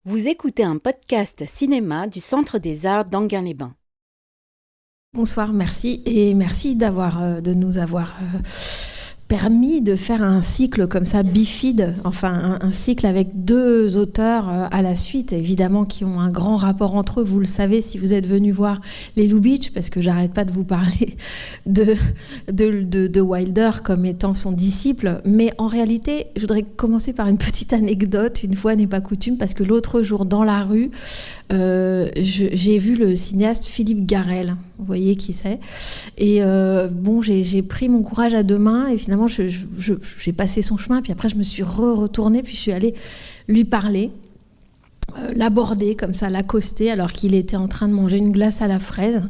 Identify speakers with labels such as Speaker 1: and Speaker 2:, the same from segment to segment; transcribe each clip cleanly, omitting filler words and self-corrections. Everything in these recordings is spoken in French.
Speaker 1: Vous écoutez un podcast cinéma du Centre des Arts d'Enghien-les-Bains.
Speaker 2: Bonsoir, merci et merci de nous avoir permis de faire un cycle comme ça bifide, enfin un cycle avec deux auteurs à la suite, évidemment qui ont un grand rapport entre eux. Vous le savez si vous êtes venus voir les Lubitsch, parce que j'arrête pas de vous parler de Wilder comme étant son disciple. Mais en réalité, je voudrais commencer par une petite anecdote, une fois n'est pas coutume, parce que l'autre jour dans la rue, j'ai vu le cinéaste Philippe Garrel. Vous voyez qui c'est. Et j'ai pris mon courage à deux mains et finalement j'ai passé son chemin. Puis après je me suis retournée, puis je suis allée lui parler, l'aborder comme ça, l'accoster alors qu'il était en train de manger une glace à la fraise.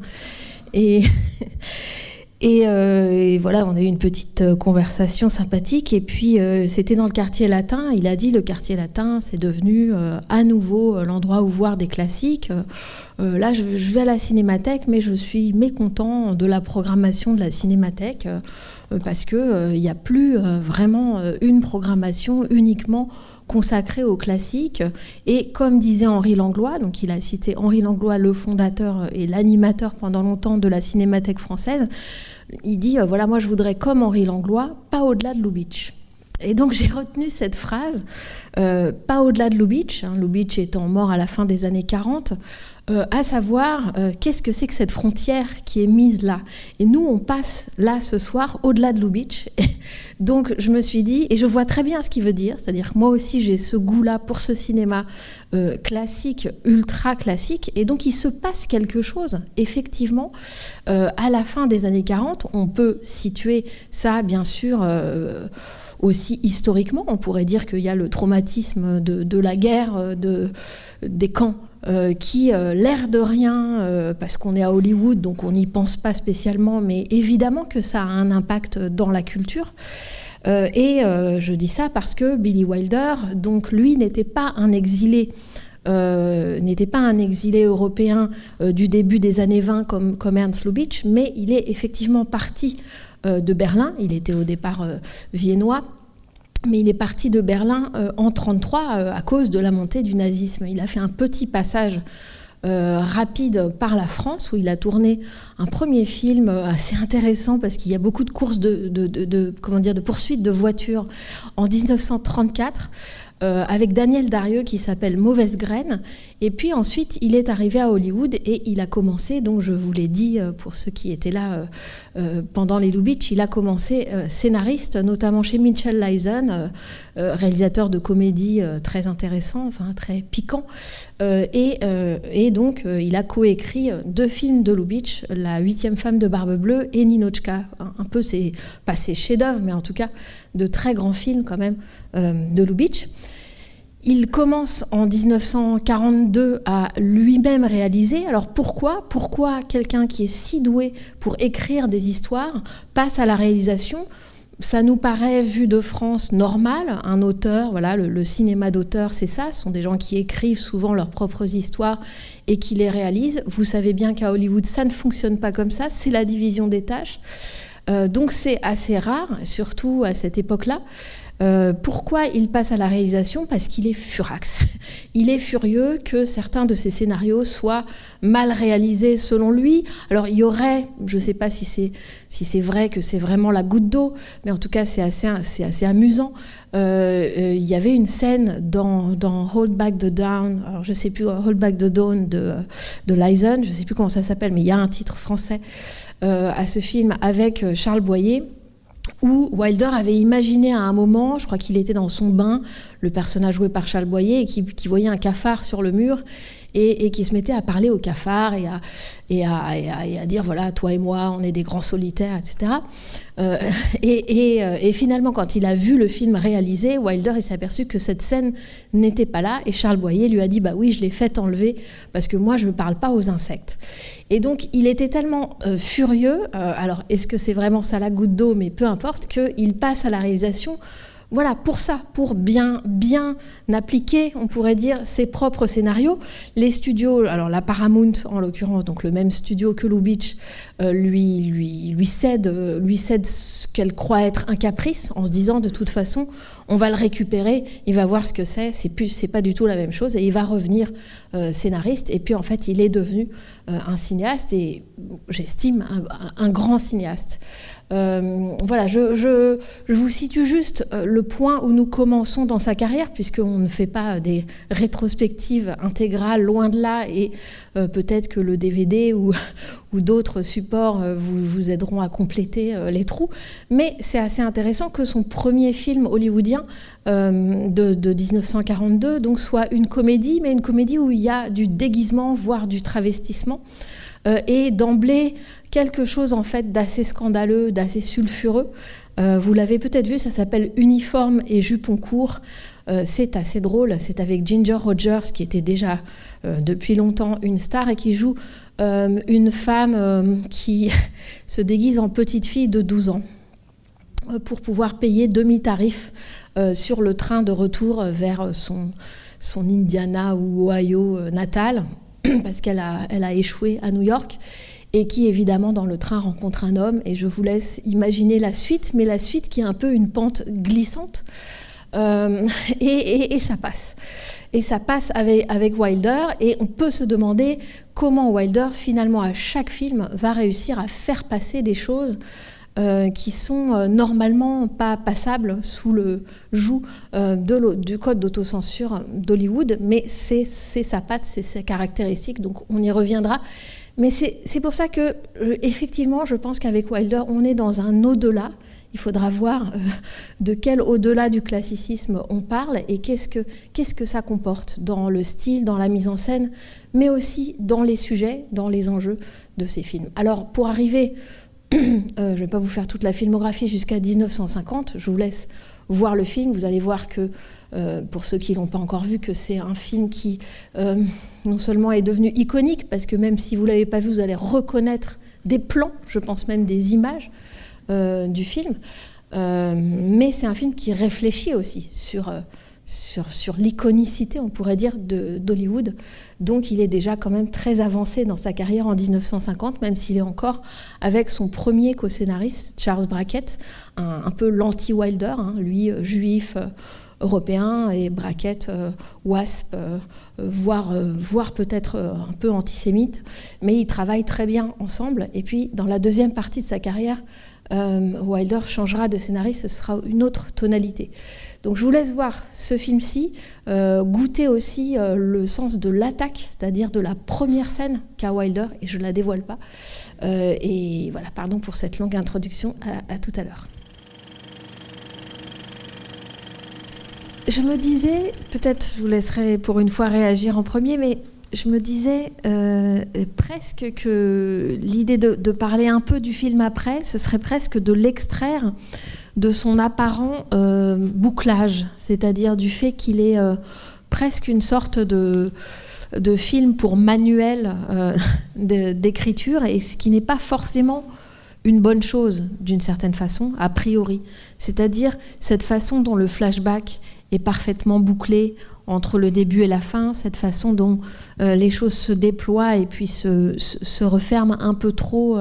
Speaker 2: Et voilà, on a eu une petite conversation sympathique. Et puis, c'était dans le quartier latin. Il a dit, le quartier latin, c'est devenu à nouveau l'endroit où voir des classiques. Là, je vais à la Cinémathèque, mais je suis mécontent de la programmation de la Cinémathèque parce qu'il n'y a plus vraiment une programmation uniquement consacrée aux classiques. Et comme disait Henri Langlois, donc il a cité Henri Langlois, le fondateur et l'animateur pendant longtemps de la Cinémathèque française, il dit, voilà, moi je voudrais comme Henri Langlois, pas au-delà de Lubitsch. Et donc j'ai retenu cette phrase, pas au-delà de Lubitsch, Lubitsch étant mort à la fin des années 40, à savoir qu'est-ce que c'est que cette frontière qui est mise là. Et nous, on passe là ce soir au-delà de Lubitsch. Donc je me suis dit, et je vois très bien ce qu'il veut dire, c'est-à-dire que moi aussi j'ai ce goût-là pour ce cinéma classique, ultra classique, et donc il se passe quelque chose, effectivement, à la fin des années 40. On peut situer ça, bien sûr, aussi historiquement. On pourrait dire qu'il y a le traumatisme de la guerre, des camps, qui, l'air de rien, parce qu'on est à Hollywood, donc on n'y pense pas spécialement, mais évidemment que ça a un impact dans la culture. Je dis ça parce que Billy Wilder, donc lui, n'était pas un exilé européen du début des années 20 comme Ernst Lubitsch, mais il est effectivement parti de Berlin. Il était au départ viennois, mais il est parti de Berlin en 1933 à cause de la montée du nazisme. Il a fait un petit passage rapide par la France où il a tourné un premier film assez intéressant parce qu'il y a beaucoup de courses de poursuites de voitures en 1934 avec Daniel Darieux qui s'appelle Mauvaise Graine. Et puis ensuite, il est arrivé à Hollywood et il a commencé, donc je vous l'ai dit pour ceux qui étaient là pendant les Lubitsch, il a commencé scénariste, notamment chez Mitchell Leisen, réalisateur de comédies très intéressant, enfin très piquant. Et donc, il a coécrit deux films de Lubitsch, La 8e femme de Barbe Bleue et Ninotchka. Un peu, c'est pas ses chefs-d'œuvre, mais en tout cas, de très grands films quand même de Lubitsch. Il commence en 1942 à lui-même réaliser. Alors pourquoi quelqu'un qui est si doué pour écrire des histoires passe à la réalisation ? Ça nous paraît, vu de France, normal. Un auteur, voilà, le cinéma d'auteur, c'est ça. Ce sont des gens qui écrivent souvent leurs propres histoires et qui les réalisent. Vous savez bien qu'à Hollywood, ça ne fonctionne pas comme ça. C'est la division des tâches. Donc c'est assez rare, surtout à cette époque-là. Pourquoi il passe à la réalisation ? Parce qu'il est furax. Il est furieux que certains de ses scénarios soient mal réalisés selon lui. Alors il y aurait, je ne sais pas si c'est vrai que c'est vraiment la goutte d'eau, mais en tout cas c'est assez amusant. Il y avait une scène dans Hold Back the Dawn, alors je ne sais plus, Hold Back the Dawn de Leisen, je ne sais plus comment ça s'appelle, mais il y a un titre français à ce film avec Charles Boyer, où Wilder avait imaginé à un moment, je crois qu'il était dans son bain, le personnage joué par Charles Boyer, et qui voyait un cafard sur le mur, et qui se mettait à parler au cafard et à dire, voilà, toi et moi, on est des grands solitaires, etc. Et finalement, quand il a vu le film réalisé, Wilder s'est aperçu que cette scène n'était pas là, et Charles Boyer lui a dit, bah oui, je l'ai fait enlever, parce que moi, je ne parle pas aux insectes. Et donc, il était tellement furieux, alors est-ce que c'est vraiment ça la goutte d'eau, mais peu importe, qu'il passe à la réalisation. Voilà, pour ça, pour bien appliquer, on pourrait dire, ses propres scénarios. Les studios, alors la Paramount en l'occurrence, donc le même studio que Lubitsch, lui cède ce qu'elle croit être un caprice, en se disant de toute façon, on va le récupérer, il va voir ce que c'est pas du tout la même chose, et il va revenir scénariste. Et puis en fait, il est devenu un cinéaste, et j'estime un grand cinéaste. Voilà, je vous situe juste le point où nous commençons dans sa carrière, puisqu'on ne fait pas des rétrospectives intégrales, loin de là, et peut-être que le DVD ou d'autres supports vous aideront à compléter les trous. Mais c'est assez intéressant que son premier film hollywoodien de 1942 donc, soit une comédie, mais une comédie où il y a du déguisement, voire du travestissement. Et d'emblée, quelque chose en fait d'assez scandaleux, d'assez sulfureux. Vous l'avez peut-être vu, ça s'appelle Uniforme et jupon court. C'est assez drôle, c'est avec Ginger Rogers, qui était déjà depuis longtemps une star, et qui joue une femme qui se déguise en petite fille de 12 ans pour pouvoir payer demi-tarif sur le train de retour vers son Indiana ou Ohio natal, parce qu'elle a échoué à New York, et qui évidemment dans le train rencontre un homme, et je vous laisse imaginer la suite, mais la suite qui est un peu une pente glissante, et ça passe. Et ça passe avec Wilder, et on peut se demander comment Wilder, finalement, à chaque film, va réussir à faire passer des choses qui sont normalement pas passables sous le joug du code d'autocensure d'Hollywood, mais c'est sa patte, c'est ses caractéristiques, donc on y reviendra. Mais c'est pour ça que, effectivement, je pense qu'avec Wilder, on est dans un au-delà. Il faudra voir de quel au-delà du classicisme on parle, et qu'est-ce que ça comporte dans le style, dans la mise en scène, mais aussi dans les sujets, dans les enjeux de ces films. Alors, pour arriver... je ne vais pas vous faire toute la filmographie jusqu'à 1950, je vous laisse voir le film, vous allez voir que, pour ceux qui ne l'ont pas encore vu, que c'est un film qui non seulement est devenu iconique, parce que même si vous ne l'avez pas vu, vous allez reconnaître des plans, je pense même des images du film, mais c'est un film qui réfléchit aussi sur l'iconicité, on pourrait dire, d'Hollywood. Donc il est déjà quand même très avancé dans sa carrière en 1950, même s'il est encore avec son premier co-scénariste, Charles Brackett, un peu l'anti-Wilder, hein, lui juif, européen, et Brackett, WASP, voire peut-être un peu antisémite, mais ils travaillent très bien ensemble. Et puis dans la deuxième partie de sa carrière, Wilder changera de scénariste, ce sera une autre tonalité. Donc je vous laisse voir ce film-ci, goûter aussi le sens de l'attaque, c'est-à-dire de la première scène qu'a Wilder, et je ne la dévoile pas. Et voilà, pardon pour cette longue introduction, à tout à l'heure. Je me disais, peut-être je vous laisserai pour une fois réagir en premier, mais je me disais presque que l'idée de parler un peu du film après, ce serait presque de l'extraire de son apparent bouclage, c'est-à-dire du fait qu'il est presque une sorte de film pour manuel d'écriture, et ce qui n'est pas forcément une bonne chose d'une certaine façon, a priori. C'est-à-dire cette façon dont le flashback est parfaitement bouclé entre le début et la fin, cette façon dont les choses se déploient et puis se referment un peu trop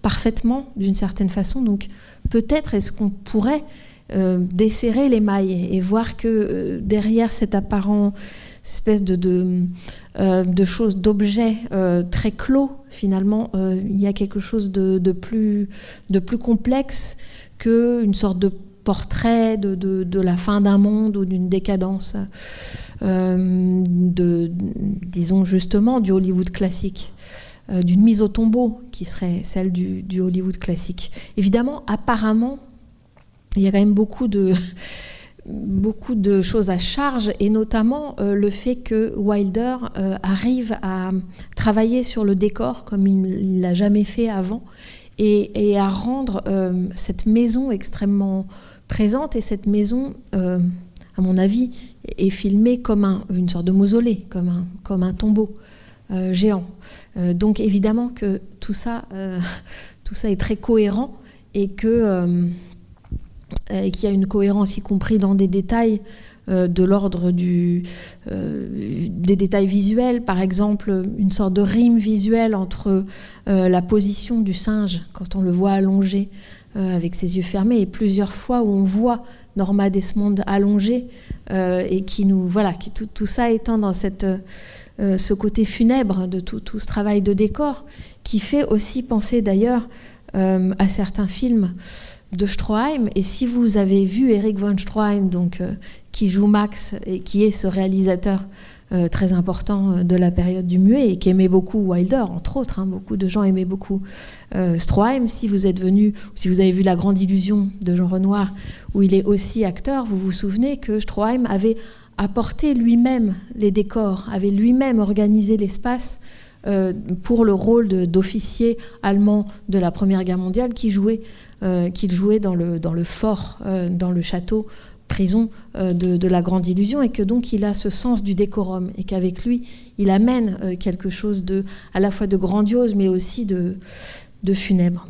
Speaker 2: parfaitement d'une certaine façon. Donc peut-être est-ce qu'on pourrait desserrer les mailles et voir que derrière cette apparent espèce de choses, d'objets très clos, finalement, il y a quelque chose de plus complexe qu'une sorte de portrait de la fin d'un monde ou d'une décadence, disons justement, du Hollywood classique, d'une mise au tombeau qui serait celle du Hollywood classique. Évidemment, apparemment, il y a quand même beaucoup de choses à charge, et notamment le fait que Wilder arrive à travailler sur le décor comme il ne l'a jamais fait avant, et à rendre cette maison extrêmement présente. Et cette maison, à mon avis, est filmée comme une sorte de mausolée, comme un tombeau géant. Donc évidemment que tout ça est très cohérent, et qu'il y a une cohérence, y compris dans des détails de l'ordre des détails visuels. Par exemple, une sorte de rime visuelle entre la position du singe, quand on le voit allongé avec ses yeux fermés, et plusieurs fois où on voit Norma Desmond allongée, et qui nous, voilà, tout ça étant dans ce côté funèbre de tout ce travail de décor, qui fait aussi penser d'ailleurs à certains films de Stroheim. Et si vous avez vu Erich von Stroheim, donc, qui joue Max et qui est ce réalisateur très important de la période du muet et qui aimait beaucoup Wilder, entre autres, beaucoup de gens aimaient beaucoup Stroheim. Si vous êtes venu, si vous avez vu La Grande Illusion de Jean Renoir, où il est aussi acteur, vous vous souvenez que Stroheim avait apporté lui-même les décors, avait lui-même organisé l'espace pour le rôle d'officier allemand de la Première Guerre mondiale qu'il jouait dans le fort, dans le château prison de La Grande Illusion, et que donc il a ce sens du décorum, et qu'avec lui il amène quelque chose à la fois de grandiose mais aussi de funèbre.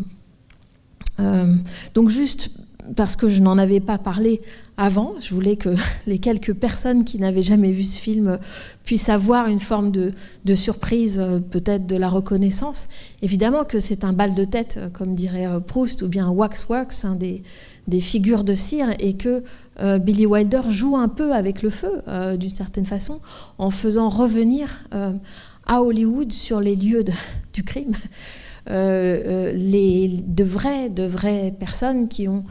Speaker 2: Donc juste parce que je n'en avais pas parlé avant, je voulais que les quelques personnes qui n'avaient jamais vu ce film puissent avoir une forme de surprise, peut-être de la reconnaissance. Évidemment que c'est un bal de tête, comme dirait Proust, ou bien un waxworks, des figures de cire, et que Billy Wilder joue un peu avec le feu, d'une certaine façon, en faisant revenir à Hollywood, sur les lieux du crime, de vraies personnes qui ont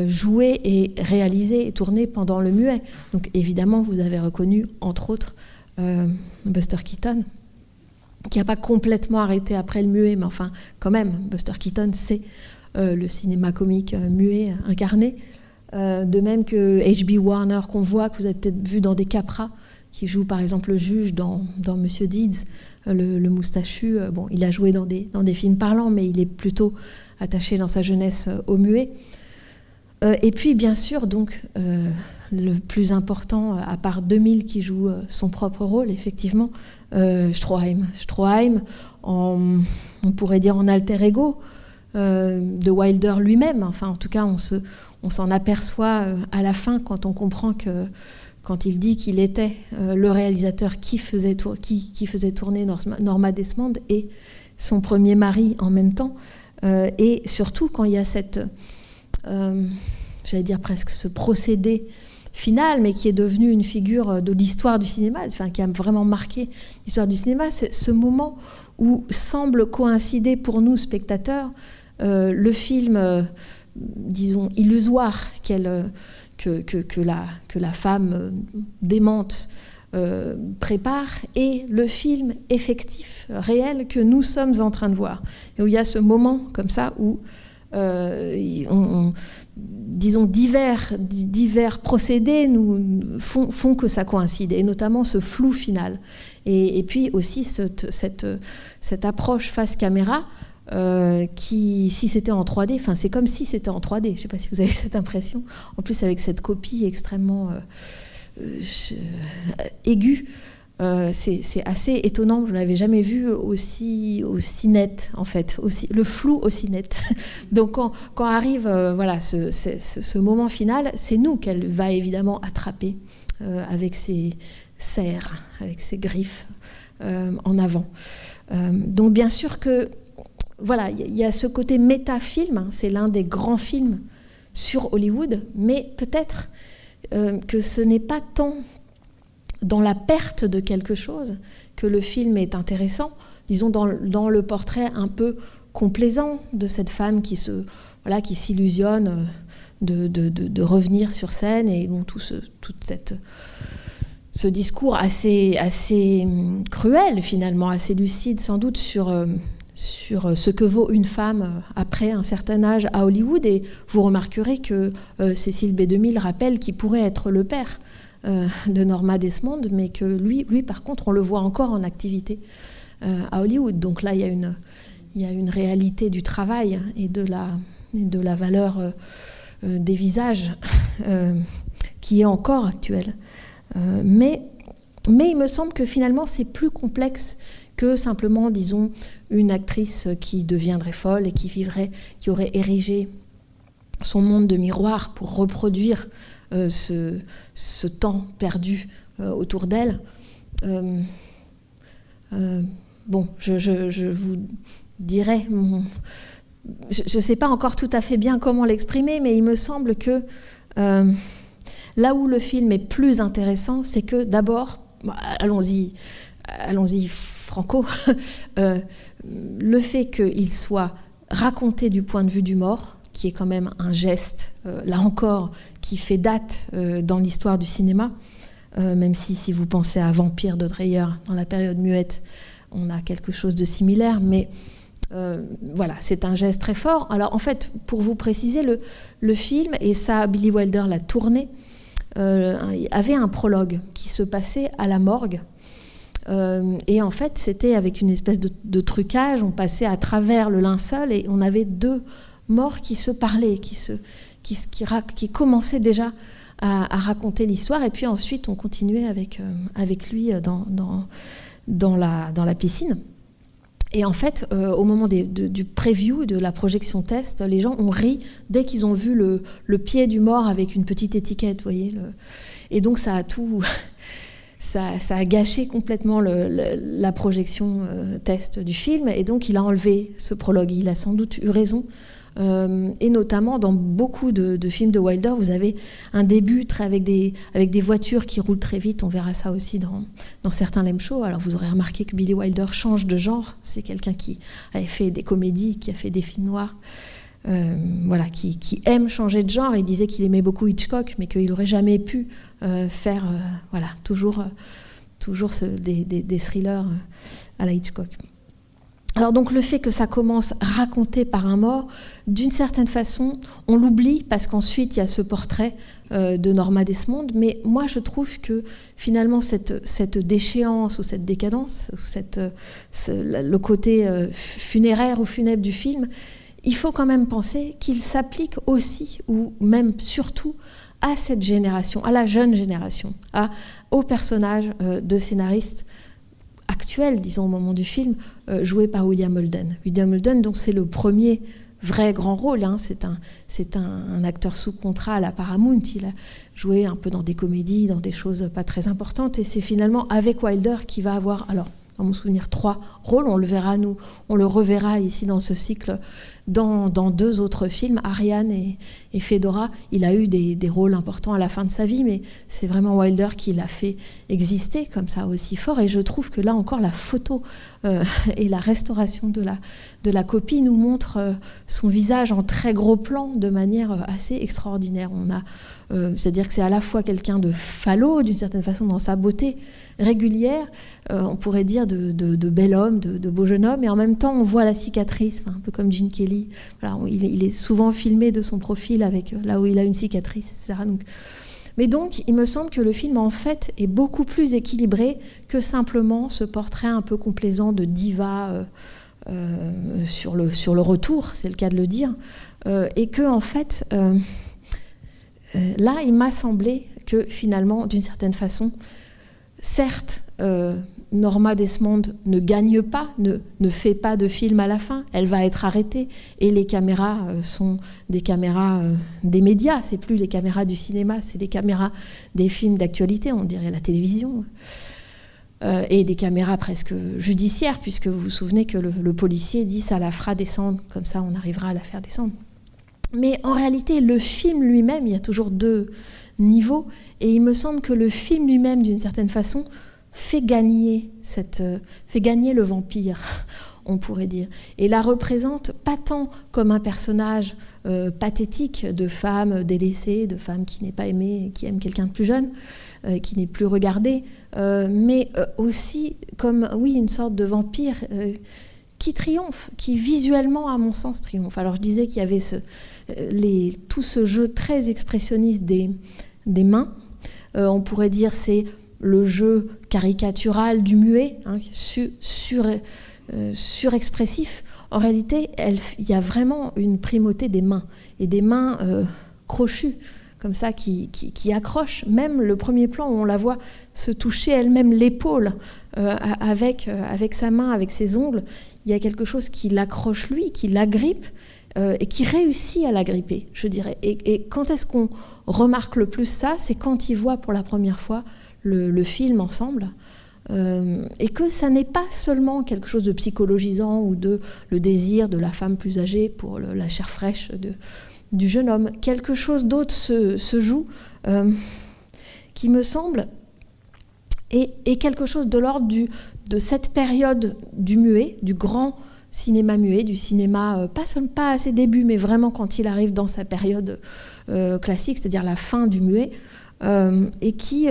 Speaker 2: joué et réalisé et tourné pendant le muet. Donc évidemment, vous avez reconnu, entre autres, Buster Keaton, qui n'a pas complètement arrêté après le muet, mais enfin, quand même, Buster Keaton, c'est le cinéma comique muet incarné. De même que H.B. Warner, qu'on voit, que vous avez peut-être vu dans des Capra, qui joue par exemple le juge dans Monsieur Deeds, le moustachu. Bon, il a joué dans des films parlants, mais il est plutôt attaché dans sa jeunesse au muet. Et puis, bien sûr, donc, le plus important, à part 2000 qui joue son propre rôle, effectivement, Stroheim. Stroheim, on pourrait dire en alter ego de Wilder lui-même. Enfin, en tout cas, on s'en aperçoit à la fin quand on comprend que, quand il dit qu'il était le réalisateur qui faisait tourner Norma Desmond et son premier mari en même temps. Et surtout, quand il y a j'allais dire presque ce procédé final, mais qui est devenu une figure de l'histoire du cinéma, enfin, qui a vraiment marqué l'histoire du cinéma, c'est ce moment où semble coïncider pour nous, spectateurs, le film, disons, illusoire que la femme démente prépare, et le film effectif, réel, que nous sommes en train de voir. Et où il y a ce moment comme ça où disons, divers procédés font que ça coïncide, et notamment ce flou final. Et puis aussi cette approche face caméra, qui, si c'était en 3D, enfin c'est comme si c'était en 3D, je ne sais pas si vous avez cette impression, en plus avec cette copie extrêmement aiguë, c'est assez étonnant, je ne l'avais jamais vu aussi net, en fait, le flou aussi net. Donc quand arrive voilà, ce moment final, c'est nous qu'elle va évidemment attraper avec ses serres, avec ses griffes en avant. Donc bien sûr que voilà, il y a ce côté métafilm, c'est l'un des grands films sur Hollywood, mais peut-être que ce n'est pas tant dans la perte de quelque chose que le film est intéressant, disons dans le portrait un peu complaisant de cette femme qui s'illusionne de revenir sur scène, et bon, tout ce discours assez cruel finalement, assez lucide sans doute sur ce que vaut une femme après un certain âge à Hollywood. Et vous remarquerez que Cécile B. 2000 rappelle qu'il pourrait être le père de Norma Desmond, mais que lui par contre on le voit encore en activité à Hollywood. Donc là il y a une réalité du travail et de la valeur des visages qui est encore actuelle. Mais il me semble que finalement c'est plus complexe que simplement, disons, une actrice qui deviendrait folle et qui aurait érigé son monde de miroir pour reproduire ce temps perdu autour d'elle. Bon, je vous dirais, je ne sais pas encore tout à fait bien comment l'exprimer, mais il me semble que Là où le film est plus intéressant, c'est que d'abord, allons-y franco, le fait qu'il soit raconté du point de vue du mort, qui est quand même un geste, là encore, qui fait date dans l'histoire du cinéma, même si vous pensez à Vampire de Dreyer dans la période muette, on a quelque chose de similaire, mais voilà, c'est un geste très fort. Alors en fait, pour vous préciser, le film, et ça Billy Wilder l'a tourné, avait un prologue qui se passait à la morgue. Et en fait, c'était avec une espèce de trucage, on passait à travers le linceul et on avait deux morts qui se parlaient, qui commençaient déjà à raconter l'histoire, et puis ensuite on continuait avec lui dans la piscine. Et en fait, au moment du preview, de la projection test, les gens ont ri dès qu'ils ont vu le pied du mort avec une petite étiquette, vous voyez. Et donc ça a tout... Ça a gâché complètement la projection test du film, et donc il a enlevé ce prologue. Il a sans doute eu raison. Et notamment dans beaucoup de films de Wilder, vous avez un début avec des voitures qui roulent très vite. On verra ça aussi dans certains Lem Show. Alors vous aurez remarqué que Billy Wilder change de genre. C'est quelqu'un qui avait fait des comédies, qui a fait des films noirs, voilà, qui aime changer de genre. Il disait qu'il aimait beaucoup Hitchcock, mais qu'il n'aurait jamais pu faire voilà, toujours des thrillers à la Hitchcock. Alors donc le fait que ça commence raconté par un mort, d'une certaine façon, on l'oublie parce qu'ensuite il y a ce portrait de Norma Desmond, mais moi je trouve que finalement cette déchéance ou cette décadence, le côté funéraire ou funèbre du film, il faut quand même penser qu'il s'applique aussi, ou même surtout, à cette génération, à la jeune génération, aux personnages de scénaristes actuel, disons au moment du film, joué par William Holden. William Holden, donc c'est le premier vrai grand rôle, hein. C'est un acteur sous contrat à la Paramount. Il a joué un peu dans des comédies, dans des choses pas très importantes, et c'est finalement avec Wilder qu'il va avoir, alors dans mon souvenir, 3 rôles. On le reverra ici dans ce cycle dans 2 autres films, Ariane et Fedora. Il a eu des rôles importants à la fin de sa vie, mais c'est vraiment Wilder qui l'a fait exister comme ça aussi fort. Et je trouve que là encore, la photo et la restauration de la copie nous montre son visage en très gros plan de manière assez extraordinaire. C'est-à-dire que c'est à la fois quelqu'un de falot, d'une certaine façon, dans sa beauté régulière, on pourrait dire de bel homme, de beau jeune homme, et en même temps on voit la cicatrice, un peu comme Gene Kelly. Voilà, il est souvent filmé de son profil avec là où il a une cicatrice, etc. Mais donc il me semble que le film en fait est beaucoup plus équilibré que simplement ce portrait un peu complaisant de diva sur le retour, c'est le cas de le dire, et que en fait là il m'a semblé que finalement d'une certaine façon, certes, Norma Desmond ne gagne pas, ne fait pas de film à la fin, elle va être arrêtée, et les caméras sont des caméras des médias, c'est plus les caméras du cinéma, c'est des caméras des films d'actualité, on dirait la télévision, et des caméras presque judiciaires, puisque vous vous souvenez que le policier dit ça la fera descendre, comme ça on arrivera à la faire descendre. Mais en réalité, le film lui-même, il y a toujours 2 niveaux, et il me semble que le film lui-même, d'une certaine façon, fait gagner le vampire, on pourrait dire, et la représente pas tant comme un personnage pathétique de femme délaissée, de femme qui n'est pas aimée, qui aime quelqu'un de plus jeune, qui n'est plus regardée, mais aussi comme, oui, une sorte de vampire qui triomphe, qui visuellement, à mon sens, triomphe. Alors je disais qu'il y avait tout ce jeu très expressionniste des mains. On pourrait dire c'est le jeu caricatural du muet, hein, surexpressif. En réalité, il y a vraiment une primauté des mains, et des mains crochues, comme ça, qui accrochent. Même le premier plan où on la voit se toucher elle-même l'épaule avec sa main, avec ses ongles, il y a quelque chose qui l'accroche lui, qui l'agrippe, et qui réussit à l'agripper, je dirais. Et quand est-ce qu'on remarque le plus ça ? C'est quand ils voient pour la première fois le film ensemble, et que ça n'est pas seulement quelque chose de psychologisant ou le désir de la femme plus âgée pour la chair fraîche du jeune homme. Quelque chose d'autre se joue. qui me semble est quelque chose de l'ordre de cette période du muet, du grand cinéma muet, du cinéma, pas à ses débuts, mais vraiment quand il arrive dans sa période classique, c'est-à-dire la fin du muet, et qui,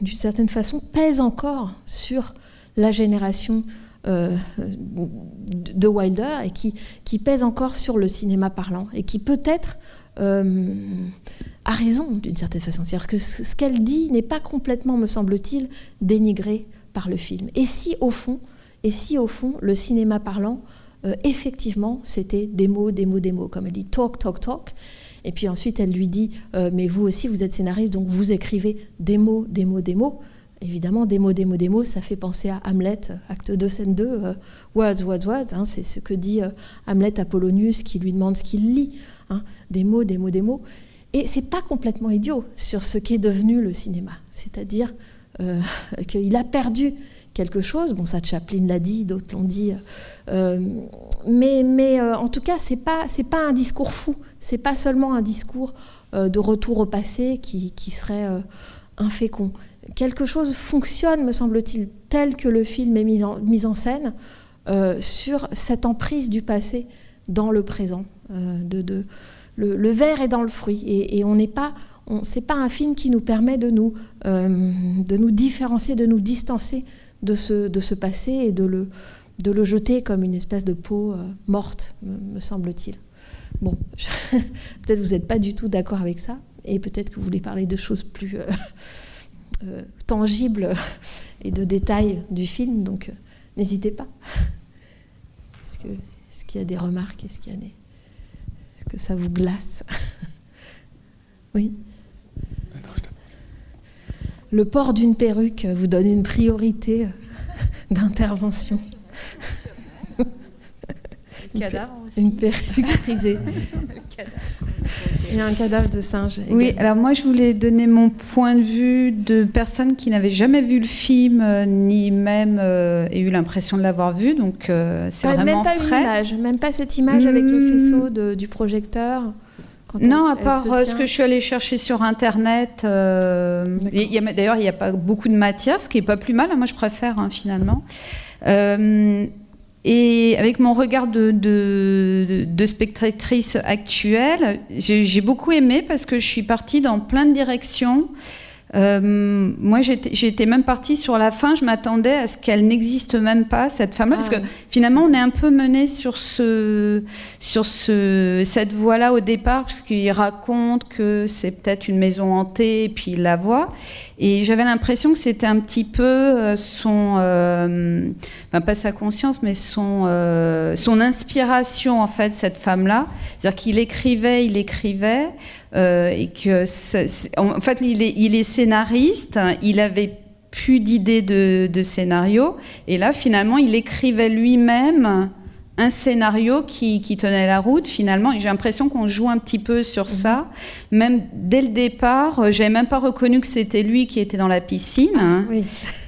Speaker 2: d'une certaine façon, pèse encore sur la génération de Wilder et qui pèse encore sur le cinéma parlant et qui peut-être a raison d'une certaine façon. C'est-à-dire que ce qu'elle dit n'est pas complètement, me semble-t-il, dénigré par le film. Et si au fond, le cinéma parlant, effectivement, c'était des mots, comme elle dit, talk, talk, talk. Et puis ensuite, elle lui dit, mais vous aussi, vous êtes scénariste, donc vous écrivez des mots. Évidemment, des mots, ça fait penser à Hamlet, acte 2, scène 2, words, hein, c'est ce que dit Hamlet à Polonius, qui lui demande ce qu'il lit, hein, des mots. Et c'est pas complètement idiot sur ce qu'est devenu le cinéma, c'est-à-dire qu'il a perdu quelque chose, bon ça Chaplin l'a dit, d'autres l'ont dit, mais en tout cas c'est pas un discours fou, c'est pas seulement un discours de retour au passé qui serait infécond. Quelque chose fonctionne, me semble-t-il, tel que le film est mis en scène, sur cette emprise du passé dans le présent. Le verre est dans le fruit, et c'est pas un film qui nous permet de nous différencier, de nous distancer de ce passé et de le jeter comme une espèce de peau morte, me semble-t-il. Bon, peut-être vous n'êtes pas du tout d'accord avec ça, et peut-être que vous voulez parler de choses plus tangibles et de détails du film, donc n'hésitez pas. Est-ce qu'il y a des remarques? Est-ce que ça vous glace? Oui. Le port d'une perruque vous donne une priorité d'intervention.
Speaker 3: Cadavre aussi.
Speaker 2: Une perruque frisée. Il y a un cadavre de singe.
Speaker 3: Oui, alors moi je voulais donner mon point de vue de personne qui n'avait jamais vu le film, ni même eu l'impression de l'avoir vu, donc c'est vraiment frais.
Speaker 2: Même pas cette image avec le faisceau du projecteur.
Speaker 3: Non, à part ce que je suis allée chercher sur Internet. D'ailleurs, il n'y a pas beaucoup de matière, ce qui n'est pas plus mal. Moi, je préfère, finalement. Et avec mon regard de spectatrice actuelle, j'ai beaucoup aimé parce que je suis partie dans plein de directions. Moi, j'étais même partie sur la fin. Je m'attendais à ce qu'elle n'existe même pas, cette femme-là, parce que finalement, on est un peu mené sur cette voie-là au départ, parce qu'il raconte que c'est peut-être une maison hantée, et puis il la voit. Et j'avais l'impression que c'était un petit peu pas sa conscience, mais son inspiration, en fait, cette femme-là. C'est-à-dire qu'il écrivait, et que, en fait, lui, il est scénariste, il avait plus d'idées de scénario, et là, finalement, il écrivait lui-même un scénario qui tenait la route, finalement, et j'ai l'impression qu'on joue un petit peu sur ça. Même dès le départ, j'avais même pas reconnu que c'était lui qui était dans la piscine. Oui.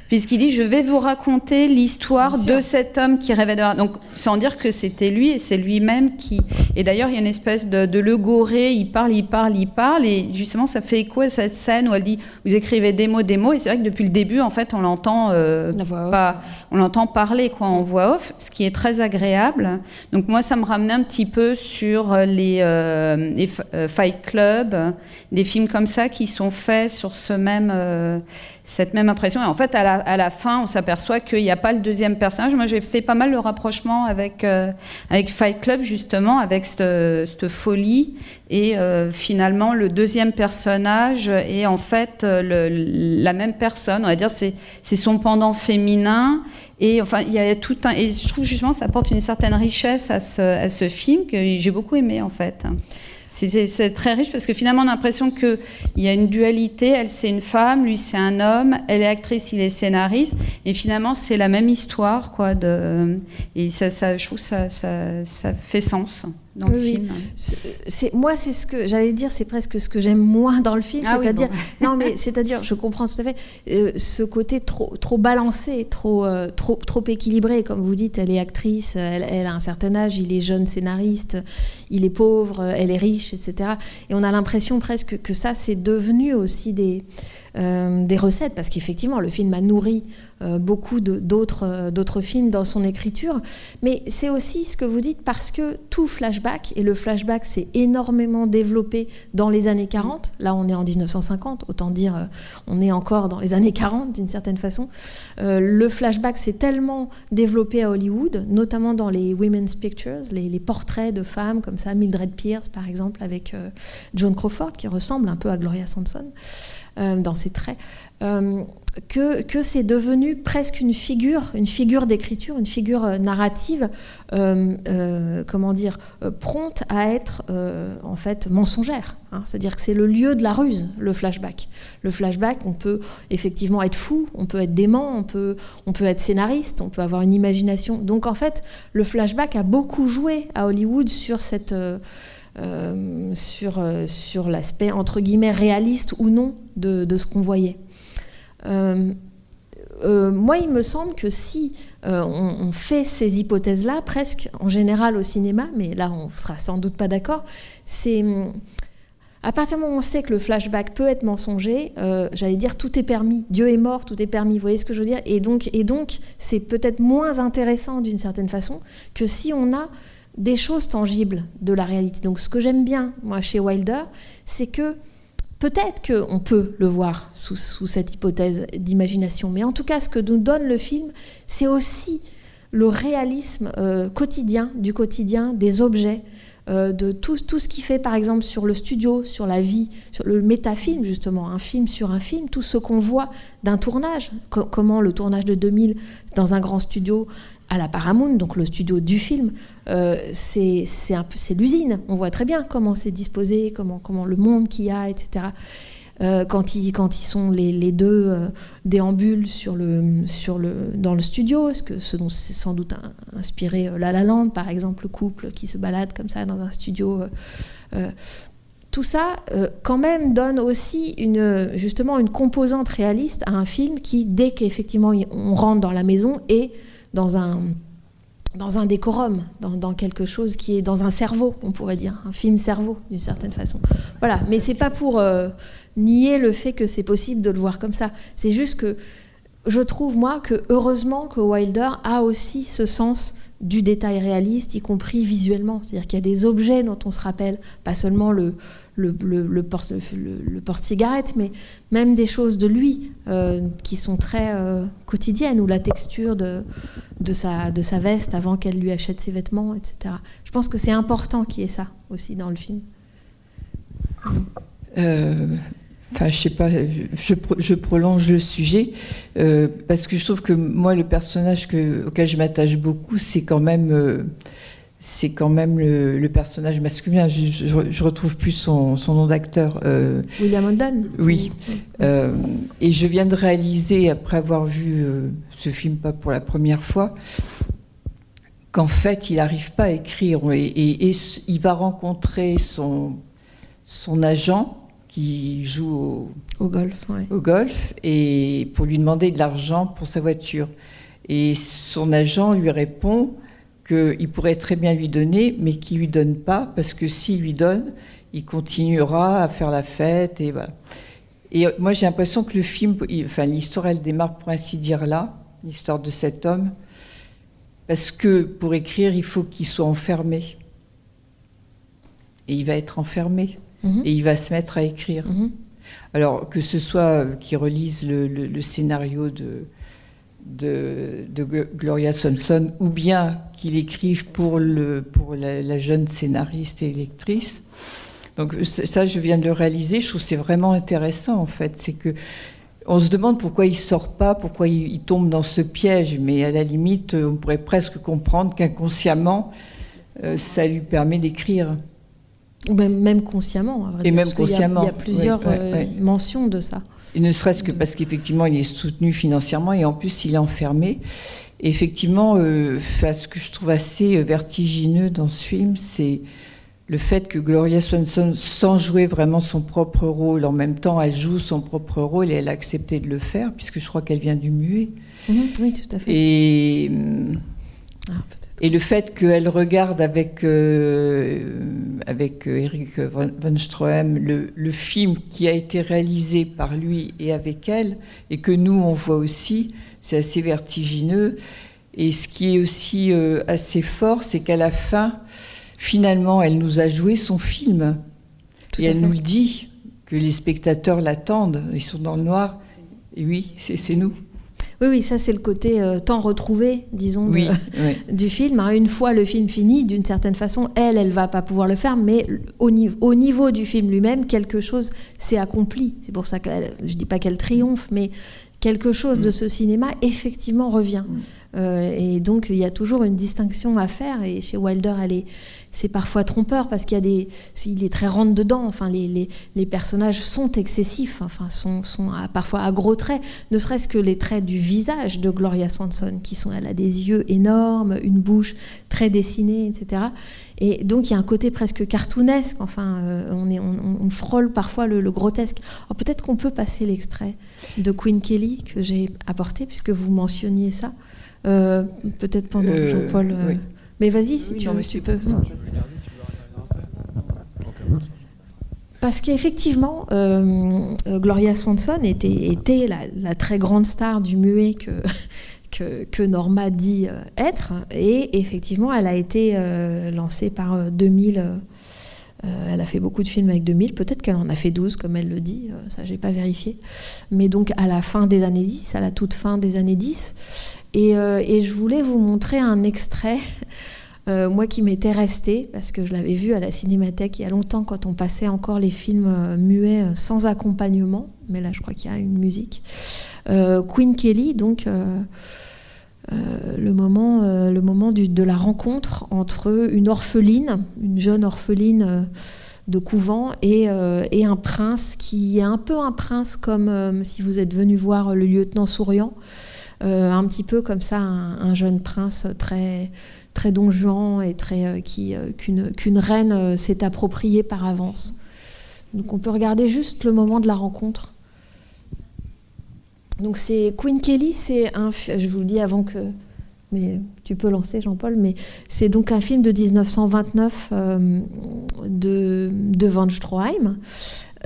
Speaker 3: Puisqu'il dit, je vais vous raconter l'histoire de cet homme qui rêvait de... Donc, sans dire que c'était lui, et c'est lui-même qui... Et d'ailleurs, il y a une espèce de le-goré, il parle, et justement, ça fait écho à cette scène où elle dit, vous écrivez des mots, et c'est vrai que depuis le début, en fait, on l'entend on l'entend parler, quoi, en voix off, ce qui est très agréable. Donc, moi, ça me ramenait un petit peu sur les Fight Club, des films comme ça qui sont faits sur cette même impression. Et en fait, à la fin, on s'aperçoit qu'il n'y a pas le deuxième personnage. Moi, j'ai fait pas mal le rapprochement avec Fight Club, justement, avec cette folie. Et finalement, le deuxième personnage est en fait la même personne. On va dire, c'est son pendant féminin. Et enfin, il y a tout un... Et je trouve justement que ça apporte une certaine richesse à ce film que j'ai beaucoup aimé, en fait. C'est très riche parce que finalement on a l'impression qu'il y a une dualité, elle c'est une femme, lui c'est un homme, elle est actrice, il est scénariste, et finalement c'est la même histoire, quoi, et ça, je trouve que ça fait sens dans le film.
Speaker 2: Moi, c'est ce que j'allais dire, c'est presque ce que j'aime moins dans le film, c'est-à-dire, non mais c'est-à-dire, je comprends tout à fait ce côté trop balancé, trop équilibré, comme vous dites, elle est actrice, elle a un certain âge, il est jeune scénariste, il est pauvre, elle est riche, etc. Et on a l'impression presque que ça, c'est devenu aussi des recettes, parce qu'effectivement, le film a nourri beaucoup d'autres films dans son écriture, mais c'est aussi ce que vous dites, parce que tout flashback, et le flashback s'est énormément développé dans les années 40, là on est en 1950, autant dire on est encore dans les années 40 d'une certaine façon, le flashback s'est tellement développé à Hollywood, notamment dans les women's pictures, les portraits de femmes comme ça, Mildred Pierce par exemple, avec Joan Crawford, qui ressemble un peu à Gloria Swanson dans ses traits, que c'est devenu presque une figure d'écriture, une figure narrative, prompte à être en fait mensongère. Hein. C'est-à-dire que c'est le lieu de la ruse, le flashback. Le flashback, on peut effectivement être fou, on peut être dément, on peut être scénariste, on peut avoir une imagination. Donc en fait, le flashback a beaucoup joué à Hollywood sur cette... sur l'aspect entre guillemets réaliste ou non de ce qu'on voyait. Moi, il me semble que si on fait ces hypothèses-là, presque en général au cinéma, mais là on ne sera sans doute pas d'accord, c'est à partir du moment où on sait que le flashback peut être mensonger, j'allais dire tout est permis, Dieu est mort, tout est permis, vous voyez ce que je veux dire, et donc c'est peut-être moins intéressant d'une certaine façon que si on a des choses tangibles de la réalité. Donc ce que j'aime bien, moi, chez Wilder, c'est que peut-être qu'on peut le voir sous cette hypothèse d'imagination, mais en tout cas, ce que nous donne le film, c'est aussi le réalisme quotidien, du quotidien, des objets, de tout ce qui fait, par exemple, sur le studio, sur la vie, sur le métafilm, justement, un film sur un film, tout ce qu'on voit d'un tournage, comment le tournage de 2000 dans un grand studio à la Paramount, donc le studio du film, c'est l'usine. On voit très bien comment c'est disposé, comment le monde qu'il y a, etc. Quand ils sont les deux déambulent dans le studio, ce dont c'est sans doute inspiré La La Land, par exemple, le couple qui se balade comme ça dans un studio. Tout ça, quand même, donne aussi justement une composante réaliste à un film qui, dès qu'effectivement on rentre dans la maison, est dans un décorum, dans quelque chose qui est dans un cerveau, on pourrait dire, un film cerveau, d'une certaine façon. Voilà, mais c'est pas pour nier le fait que c'est possible de le voir comme ça. C'est juste que je trouve, moi, que heureusement que Wilder a aussi ce sens du détail réaliste, y compris visuellement. C'est-à-dire qu'il y a des objets dont on se rappelle, pas seulement le porte-cigarette, mais même des choses de lui qui sont très quotidiennes, ou la texture de sa veste avant qu'elle lui achète ses vêtements, etc. Je pense que c'est important qu'il y ait ça aussi dans le film.
Speaker 4: Enfin, je sais pas, je prolonge le sujet parce que je trouve que moi, le personnage auquel je m'attache beaucoup, c'est quand même le personnage masculin. Je retrouve plus son nom d'acteur.
Speaker 2: William Holden.
Speaker 4: Oui. Et je viens de réaliser, après avoir vu ce film pas pour la première fois, qu'en fait, il n'arrive pas à écrire et il va rencontrer son agent qui joue
Speaker 2: au golf, ouais.
Speaker 4: Au golf, et pour lui demander de l'argent pour sa voiture. Et son agent lui répond qu'il pourrait très bien lui donner, mais qu'il ne lui donne pas, parce que s'il lui donne, il continuera à faire la fête. Et voilà. Et moi, j'ai l'impression que le film, l'histoire, elle démarre pour ainsi dire là, l'histoire de cet homme, parce que pour écrire, il faut qu'il soit enfermé. Et il va être enfermé. Et il va se mettre à écrire. Alors, que ce soit qu'il relise le scénario de Gloria Swanson, ou bien qu'il écrive pour la jeune scénariste et lectrice. Donc ça, je viens de le réaliser. Je trouve que c'est vraiment intéressant, en fait. C'est que on se demande pourquoi il ne sort pas, pourquoi il tombe dans ce piège. Mais à la limite, on pourrait presque comprendre qu'inconsciemment, ça lui permet d'écrire.
Speaker 2: Même consciemment, à vrai dire.
Speaker 4: Et même consciemment.
Speaker 2: Il y a plusieurs mentions de ça.
Speaker 4: Et ne serait-ce que parce qu'effectivement, il est soutenu financièrement et en plus, il est enfermé. Et effectivement, ce que je trouve assez vertigineux dans ce film, c'est le fait que Gloria Swanson, sans jouer vraiment son propre rôle, en même temps, elle joue son propre rôle et elle a accepté de le faire, puisque je crois qu'elle vient du muet.
Speaker 2: Oui, tout à fait.
Speaker 4: Et...
Speaker 2: peut-être.
Speaker 4: Et le fait qu'elle regarde avec Eric von Stroheim le film qui a été réalisé par lui et avec elle, et que nous, on voit aussi, c'est assez vertigineux. Et ce qui est aussi assez fort, c'est qu'à la fin, finalement, elle nous a joué son film.
Speaker 2: Tout
Speaker 4: et
Speaker 2: à
Speaker 4: elle
Speaker 2: fait.
Speaker 4: nous le dit, que les spectateurs l'attendent, ils sont dans le noir. Et oui, c'est nous.
Speaker 2: Oui, ça c'est le côté temps retrouvé, disons,
Speaker 4: Oui,
Speaker 2: du film. Une fois le film fini, d'une certaine façon, elle va pas pouvoir le faire, mais au niveau du film lui-même, quelque chose s'est accompli. C'est pour ça que je dis pas qu'elle triomphe, mais quelque chose de ce cinéma effectivement revient. Et donc il y a toujours une distinction à faire. Et chez Wilder, c'est parfois trompeur parce qu'il est très rentre dedans. Enfin, les personnages sont excessifs. Enfin, sont parfois à gros traits. Ne serait-ce que les traits du visage de Gloria Swanson, elle a des yeux énormes, une bouche très dessinée, etc. Et donc il y a un côté presque cartoonesque. Enfin, on frôle parfois le grotesque. Alors peut-être qu'on peut passer l'extrait de Queen Kelly que j'ai apporté puisque vous mentionniez ça. Peut-être pendant Jean-Paul.
Speaker 4: Oui.
Speaker 2: Mais vas-y, si tu veux, tu peux. Parce qu'effectivement, Gloria Swanson était la très grande star du muet que Norma dit être. Et effectivement, elle a été lancée par 2000. Elle a fait beaucoup de films avec 2000. Peut-être qu'elle en a fait 12, comme elle le dit. Ça, j'ai pas vérifié. Mais donc, à la fin des années 10, à la toute fin des années 10. Et je voulais vous montrer un extrait, moi qui m'étais restée, parce que je l'avais vu à la Cinémathèque il y a longtemps, quand on passait encore les films muets sans accompagnement. Mais là, je crois qu'il y a une musique. Queen Kelly, donc... le moment de la rencontre entre une jeune orpheline de couvent et un prince qui est un peu un prince comme si vous êtes venu voir le lieutenant Souriant, un petit peu comme ça, un jeune prince très, très don Juan et qu'une reine s'est approprié par avance. Donc on peut regarder juste le moment de la rencontre. Donc c'est Queen Kelly, je vous le dis avant que, mais tu peux lancer Jean-Paul, mais c'est donc un film de 1929 de von Stroheim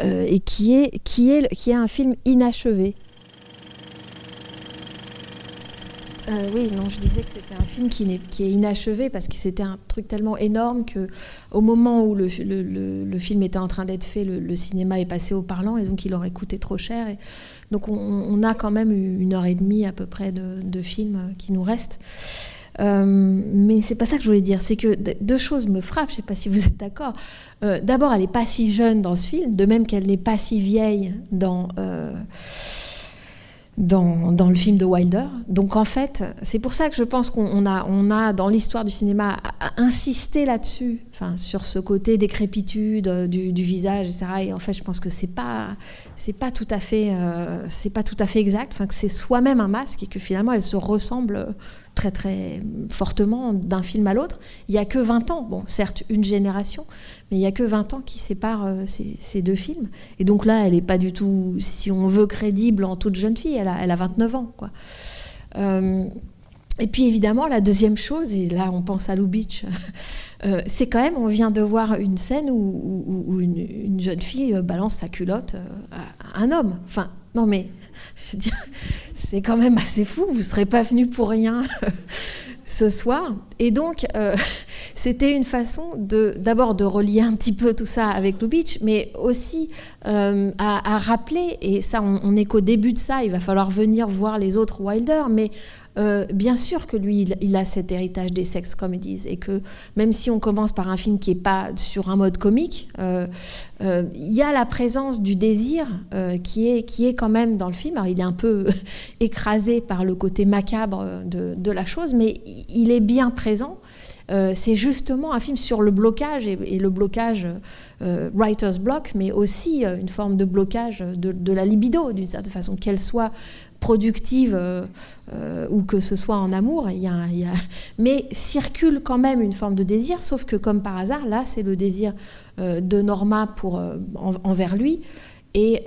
Speaker 2: et qui est un film inachevé. Oui, non, je disais que c'était un film qui est inachevé parce que c'était un truc tellement énorme qu'au moment où le film était en train d'être fait, le cinéma est passé au parlant et donc il aurait coûté trop cher. Et donc on a quand même 1h30 à peu près de film qui nous reste. Mais c'est pas ça que je voulais dire. C'est que deux choses me frappent, je sais pas si vous êtes d'accord. D'abord, elle n'est pas si jeune dans ce film, de même qu'elle n'est pas si vieille dans le film de Wilder. Donc en fait, c'est pour ça que je pense qu'on a dans l'histoire du cinéma insisté là-dessus, enfin, sur ce côté décrépitude du visage, etc. Et en fait, je pense que c'est pas tout à fait exact. Enfin, que c'est soi-même un masque et que finalement, elle se ressemble très très fortement d'un film à l'autre. Il y a que 20 ans, bon, certes une génération, mais il y a que 20 ans qui séparent ces deux films. Et donc là, elle n'est pas du tout, si on veut, crédible en toute jeune fille. Elle a 29 ans, quoi. Et puis évidemment, la deuxième chose, et là on pense à Lubitsch, c'est quand même, on vient de voir une scène où une jeune fille balance sa culotte à un homme. Enfin, non mais, je veux dire, c'est quand même assez fou, vous ne serez pas venu pour rien ce soir. Et donc, c'était une façon d'abord de relier un petit peu tout ça avec Lubitsch, mais aussi à rappeler, et ça on n'est qu'au début de ça, il va falloir venir voir les autres Wilder, mais bien sûr que lui, il a cet héritage des sex comedies, et que même si on commence par un film qui n'est pas sur un mode comique, il y a la présence du désir qui est quand même dans le film. Alors, il est un peu écrasé par le côté macabre de la chose, mais il est bien présent. C'est justement un film sur le blocage, et le blocage writer's block, mais aussi une forme de blocage de la libido, d'une certaine façon, qu'elle soit productive ou que ce soit en amour, mais circule quand même une forme de désir, sauf que comme par hasard, là c'est le désir de Norma envers lui, et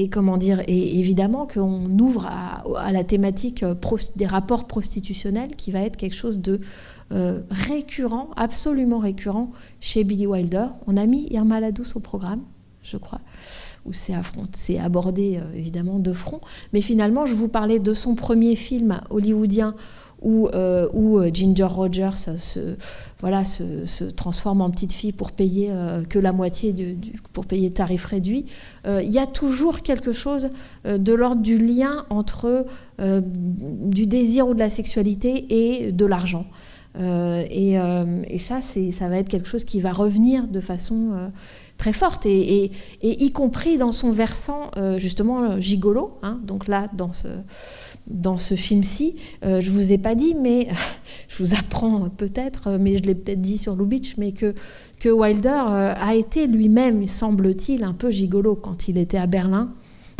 Speaker 2: comment dire, et évidemment qu'on ouvre à la thématique des rapports prostitutionnels, qui va être quelque chose de récurrent, absolument récurrent chez Billy Wilder. On a mis Irma la Douce au programme, je crois, où c'est abordé évidemment de front. Mais finalement, je vous parlais de son premier film hollywoodien où Ginger Rogers se transforme en petite fille pour payer que la moitié pour payer tarif réduit. Il y a toujours quelque chose de l'ordre du lien entre du désir ou de la sexualité et de l'argent. Et ça va être quelque chose qui va revenir de façon très forte, et y compris dans son versant justement gigolo, hein. Donc là, dans ce film-ci, je vous ai pas dit, mais je vous apprends peut-être, mais je l'ai peut-être dit sur Lubitsch, mais que Wilder a été lui-même, semble-t-il, un peu gigolo quand il était à Berlin,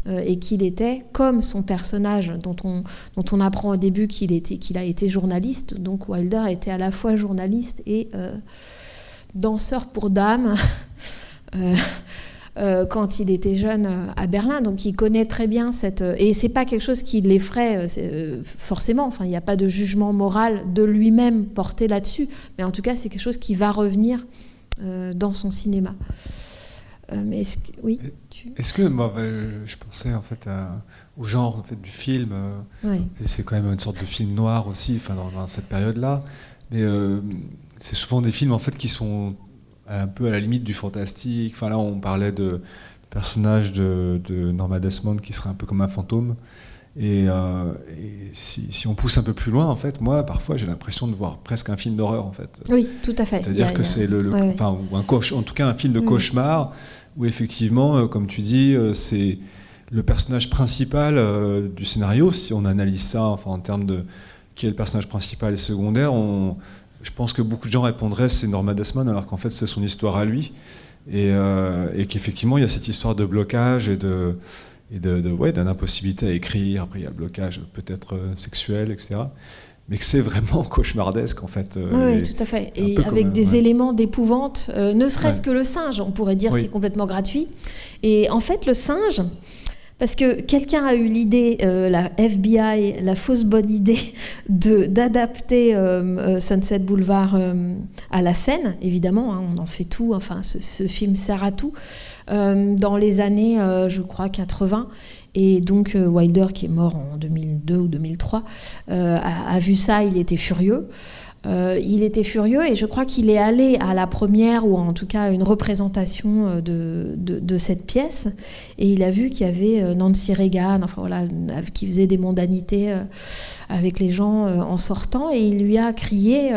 Speaker 2: et qu'il était, comme son personnage dont on apprend au début qu'il a été journaliste. Donc Wilder était à la fois journaliste et danseur pour dames quand il était jeune à Berlin. Donc il connaît très bien et c'est pas quelque chose qui l'effraie forcément. Enfin, il n'y a pas de jugement moral de lui-même porté là-dessus, mais en tout cas c'est quelque chose qui va revenir dans son cinéma. Mais oui.
Speaker 5: Est-ce que moi, je pensais en fait au genre en fait du film.
Speaker 2: Oui.
Speaker 5: C'est quand même une sorte de film noir aussi, enfin dans cette période-là. Mais c'est souvent des films en fait qui sont un peu à la limite du fantastique. Enfin là, on parlait de personnage de Norma Desmond qui serait un peu comme un fantôme. Et si on pousse un peu plus loin, en fait, moi, parfois, j'ai l'impression de voir presque un film d'horreur, en fait.
Speaker 2: Oui, tout à fait.
Speaker 5: C'est-à-dire que c'est enfin, en tout cas un film de cauchemar, où effectivement, comme tu dis, c'est le personnage principal du scénario. Si on analyse ça, enfin, en termes de qui est le personnage principal et secondaire, je pense que beaucoup de gens répondraient c'est Norma Desmond, alors qu'en fait, c'est son histoire à lui, et qu'effectivement, il y a cette histoire de blocage et d'une impossibilité à écrire. Après, il y a le blocage peut-être sexuel, etc. Mais que c'est vraiment cauchemardesque, en fait.
Speaker 2: Oui, tout à fait. Et avec des éléments d'épouvante, ne serait-ce que le singe, on pourrait dire c'est complètement gratuit. Et en fait, le singe, parce que quelqu'un a eu l'idée, la FBI, la fausse bonne idée, d'adapter Sunset Boulevard à la scène, évidemment, hein, on en fait tout, enfin, ce film sert à tout, dans les années, je crois, 80. Et donc Wilder, qui est mort en 2002 ou 2003, a vu ça, il était furieux. Et je crois qu'il est allé à la première, ou en tout cas à une représentation de cette pièce, et il a vu qu'il y avait Nancy Reagan, enfin voilà, qui faisait des mondanités avec les gens en sortant, et il lui a crié,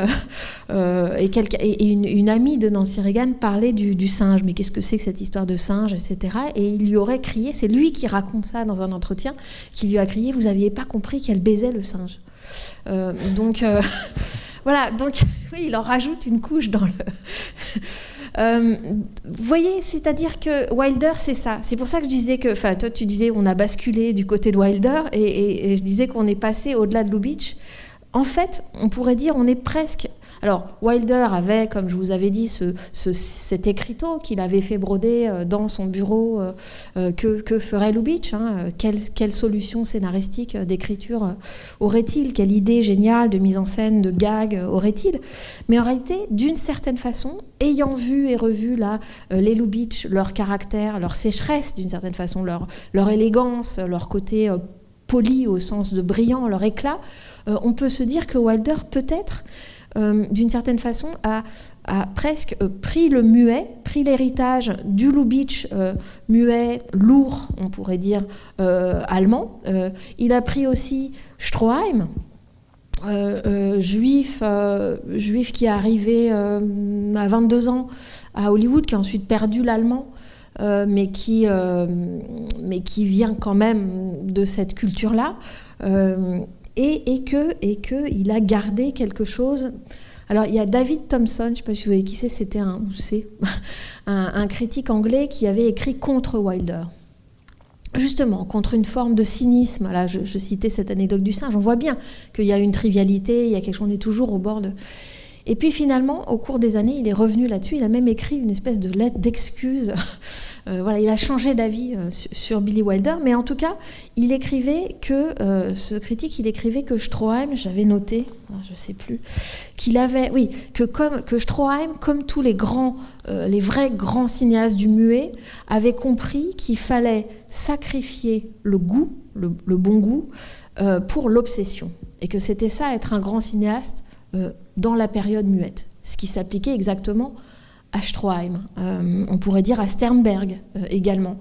Speaker 2: et une amie de Nancy Reagan parlait du singe, mais qu'est-ce que c'est que cette histoire de singe, etc. Et il lui aurait crié, c'est lui qui raconte ça dans un entretien, qui lui a crié, vous n'aviez pas compris qu'elle baisait le singe. Voilà, donc oui, il en rajoute une couche dans le... vous voyez, c'est-à-dire que Wilder, c'est ça. C'est pour ça que je disais que... Enfin, toi, tu disais on a basculé du côté de Wilder, et je disais qu'on est passé au-delà de Lubitsch. En fait, on pourrait dire on est presque... Alors, Wilder avait, comme je vous avais dit, cet écriteau qu'il avait fait broder dans son bureau. Que ferait Lubitsch, hein, quelle solution scénaristique d'écriture aurait-il? Quelle idée géniale de mise en scène, de gag aurait-il? Mais en réalité, d'une certaine façon, ayant vu et revu là, les Lubitsch, leur caractère, leur sécheresse, d'une certaine façon, leur élégance, leur côté poli au sens de brillant, leur éclat, on peut se dire que Wilder, peut-être... d'une certaine façon, a presque pris le muet, pris l'héritage du Lubitsch muet, lourd, on pourrait dire, allemand. Il a pris aussi Stroheim, juif qui est arrivé à 22 ans à Hollywood, qui a ensuite perdu l'allemand, mais qui vient quand même de cette culture-là. Et qu'il a gardé quelque chose. Alors, il y a David Thompson, je ne sais pas si vous voyez qui c'est, un critique anglais qui avait écrit contre Wilder. Justement, contre une forme de cynisme. Là, je citais cette anecdote du singe. On voit bien qu'il y a une trivialité, il y a quelque chose, on est toujours au bord de... Et puis finalement, au cours des années, il est revenu là-dessus. Il a même écrit une espèce de lettre d'excuse. Voilà, il a changé d'avis sur Billy Wilder. Mais en tout cas, il écrivait que, ce critique, il écrivait que Stroheim, j'avais noté, je ne sais plus, que Stroheim, comme tous les vrais grands cinéastes du muet, avait compris qu'il fallait sacrifier le goût, le bon goût, pour l'obsession. Et que c'était ça, être un grand cinéaste dans la période muette. Ce qui s'appliquait exactement à Stroheim. On pourrait dire à Sternberg également.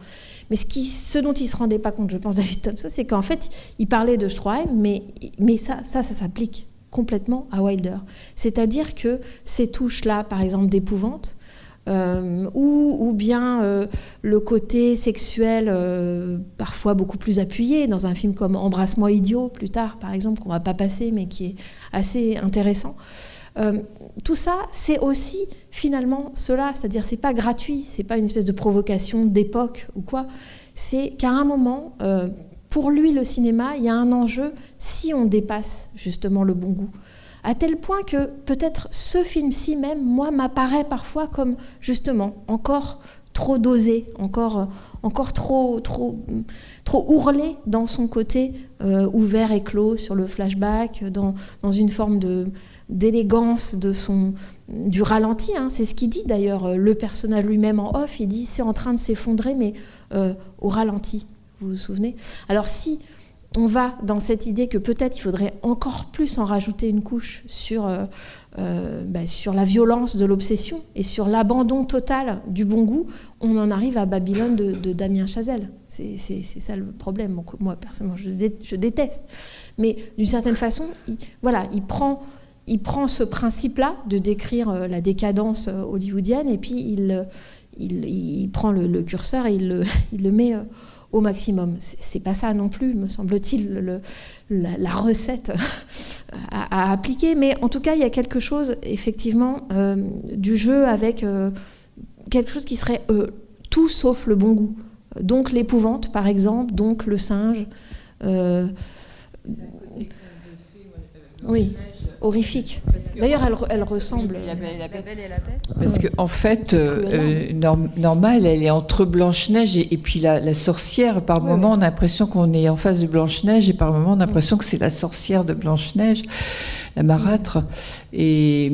Speaker 2: Mais ce dont il ne se rendait pas compte, je pense, David Thompson, c'est qu'en fait, il parlait de Stroheim, mais ça s'applique complètement à Wilder. C'est-à-dire que ces touches-là, par exemple, d'épouvante, ou bien le côté sexuel parfois beaucoup plus appuyé dans un film comme Embrasse-moi idiot, plus tard, par exemple, qu'on ne va pas passer, mais qui est assez intéressant. Tout ça, c'est aussi finalement cela, c'est-à-dire c'est pas gratuit, c'est pas une espèce de provocation d'époque ou quoi, c'est qu'à un moment, pour lui le cinéma, il y a un enjeu si on dépasse justement le bon goût. À tel point que peut-être ce film-ci même, moi, m'apparaît parfois comme justement encore trop dosé, encore trop ourlé dans son côté ouvert et clos sur le flashback, dans une forme d'élégance du ralenti. Hein. C'est ce qu'il dit d'ailleurs, le personnage lui-même en off, il dit c'est en train de s'effondrer, mais au ralenti, vous vous souvenez ? Alors si on va dans cette idée que peut-être il faudrait encore plus en rajouter une couche sur la violence de l'obsession et sur l'abandon total du bon goût, on en arrive à Babylone de Damien Chazelle. C'est ça le problème. Donc, moi, personnellement, je déteste. Mais d'une certaine façon, il prend ce principe-là de décrire la décadence hollywoodienne et puis il prend le curseur et il le met au maximum. C'est pas ça non plus, me semble-t-il, la recette à appliquer, mais en tout cas, il y a quelque chose, effectivement, du jeu avec quelque chose qui serait tout sauf le bon goût. Donc l'épouvante, par exemple, donc le singe. Oui, horrifique. D'ailleurs, elle ressemble...
Speaker 3: La Belle et la Bête.
Speaker 4: Parce qu'en fait, Norma, elle est entre Blanche-Neige et puis la sorcière. Par moment, on a l'impression qu'on est en face de Blanche-Neige et par moment, on a l'impression que c'est la sorcière de Blanche-Neige, la marâtre. Et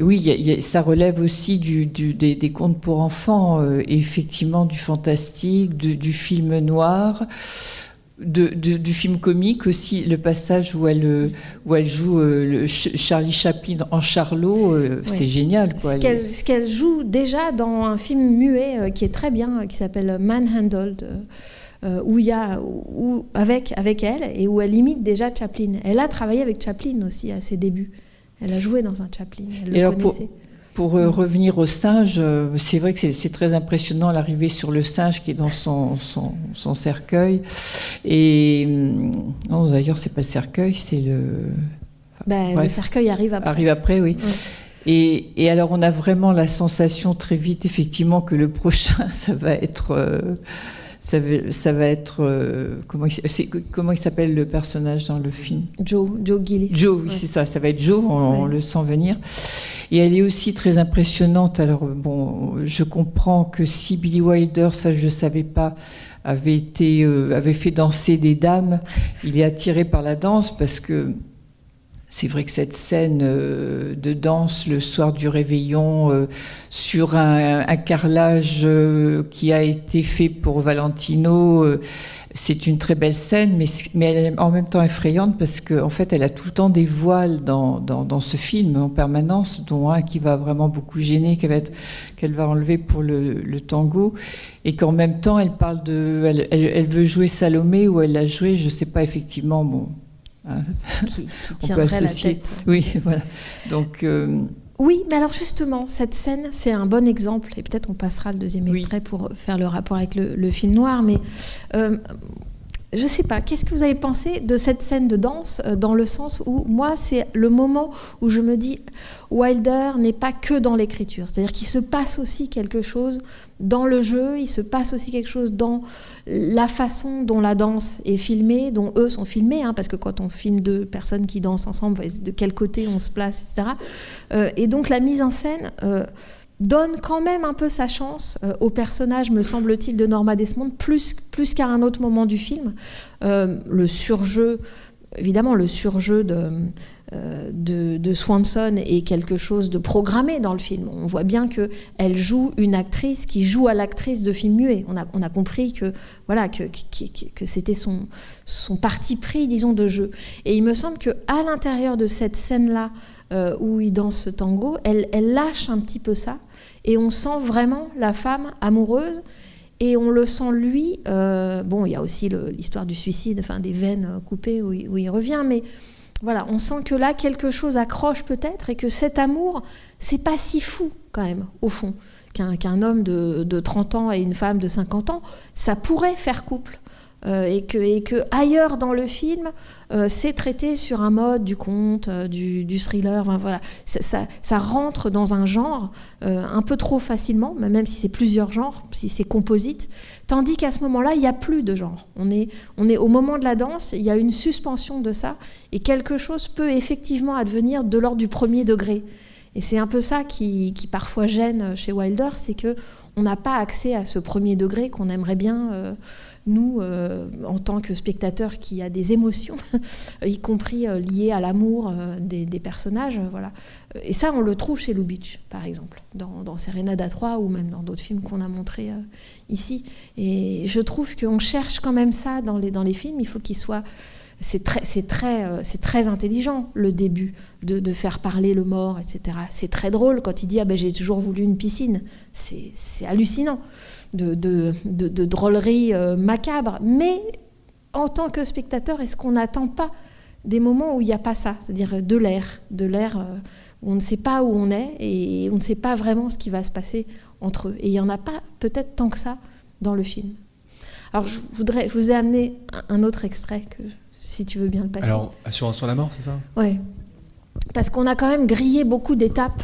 Speaker 4: oui, ça relève aussi des contes pour enfants, et effectivement du fantastique, du film noir. Du film comique aussi, le passage où elle joue Charlie Chaplin en Charlot, c'est génial, quoi.
Speaker 2: Ce qu'elle joue déjà dans un film muet qui est très bien, qui s'appelle Manhandled, avec elle et où elle imite déjà Chaplin. Elle a travaillé avec Chaplin aussi à ses débuts. Elle a joué dans un Chaplin, elle le connaissait.
Speaker 4: Pour revenir au singe, c'est vrai que c'est très impressionnant l'arrivée sur le singe qui est dans son cercueil. Et non, d'ailleurs, c'est pas le cercueil, c'est le.
Speaker 2: Le cercueil arrive après.
Speaker 4: Arrive après, oui. Ouais. Et alors, on a vraiment la sensation très vite, effectivement, que le prochain, ça va être. Comment il s'appelle le personnage dans le film ?
Speaker 2: Joe Gillis.
Speaker 4: Joe, oui, c'est ça va être Joe, on le sent venir. Et elle est aussi très impressionnante. Alors, je comprends que si Billy Wilder, ça je ne le savais pas, avait fait danser des dames, il est attiré par la danse parce que c'est vrai que cette scène de danse le soir du réveillon sur un carrelage qui a été fait pour Valentino, c'est une très belle scène, mais elle est en même temps effrayante parce qu'en fait, elle a tout le temps des voiles dans ce film en permanence, dont un qui va vraiment beaucoup gêner, qu'elle va enlever pour le tango, et qu'en même temps, elle parle elle veut jouer Salomé, ou elle l'a joué, je ne sais pas effectivement, bon...
Speaker 2: qui tiendrait la tête.
Speaker 4: Oui, voilà. Donc,
Speaker 2: oui, mais alors justement, cette scène, c'est un bon exemple, et peut-être on passera le deuxième extrait pour faire le rapport avec le film noir, mais je sais pas, qu'est-ce que vous avez pensé de cette scène de danse, dans le sens où, moi, c'est le moment où je me dis, Wilder n'est pas que dans l'écriture, c'est-à-dire qu'il se passe aussi quelque chose dans le jeu, il se passe aussi quelque chose dans la façon dont la danse est filmée, dont eux sont filmés, parce que quand on filme deux personnes qui dansent ensemble, de quel côté on se place, etc. Et donc la mise en scène donne quand même un peu sa chance au personnage, me semble-t-il, de Norma Desmond, plus qu'à un autre moment du film. Le surjeu, évidemment, le surjeu de Swanson est quelque chose de programmé dans le film. On voit bien qu'elle joue une actrice qui joue à l'actrice de film muet. On a compris que c'était son parti pris, disons, de jeu. Et il me semble qu'à l'intérieur de cette scène-là, où il danse ce tango, elle lâche un petit peu ça. Et on sent vraiment la femme amoureuse, et on le sent lui. Bon, il y a aussi l'histoire du suicide, des veines coupées où il revient, mais voilà, on sent que là quelque chose accroche peut-être, et que cet amour, c'est pas si fou quand même au fond qu'un homme de 30 ans et une femme de 50 ans, ça pourrait faire couple. Et que ailleurs dans le film, c'est traité sur un mode du conte, du thriller. Voilà. Ça rentre dans un genre un peu trop facilement, même si c'est plusieurs genres, si c'est composite. Tandis qu'à ce moment-là, il n'y a plus de genre. On est au moment de la danse, il y a une suspension de ça, et quelque chose peut effectivement advenir de l'ordre du premier degré. Et c'est un peu ça qui parfois gêne chez Wilder, c'est qu'on n'a pas accès à ce premier degré qu'on aimerait bien, nous, en tant que spectateurs qui a des émotions, y compris liées à l'amour des personnages. Voilà. Et ça, on le trouve chez Lubitsch, par exemple, dans Serenade à 3, ou même dans d'autres films qu'on a montrés ici. Et je trouve qu'on cherche quand même ça dans les films. Il faut qu'ils soient... C'est très intelligent, le début, de faire parler le mort, etc. C'est très drôle quand il dit « Ah ben j'ai toujours voulu une piscine ». C'est hallucinant, de drôlerie macabre. Mais en tant que spectateur, est-ce qu'on n'attend pas des moments où il n'y a pas ça, c'est-à-dire de l'air où on ne sait pas où on est et on ne sait pas vraiment ce qui va se passer entre eux. Et il n'y en a pas peut-être tant que ça dans le film. Alors je vous ai amené un autre extrait si tu veux bien le passer.
Speaker 5: Alors, Assurance sur la mort, c'est ça ?
Speaker 2: Oui. Parce qu'on a quand même grillé beaucoup d'étapes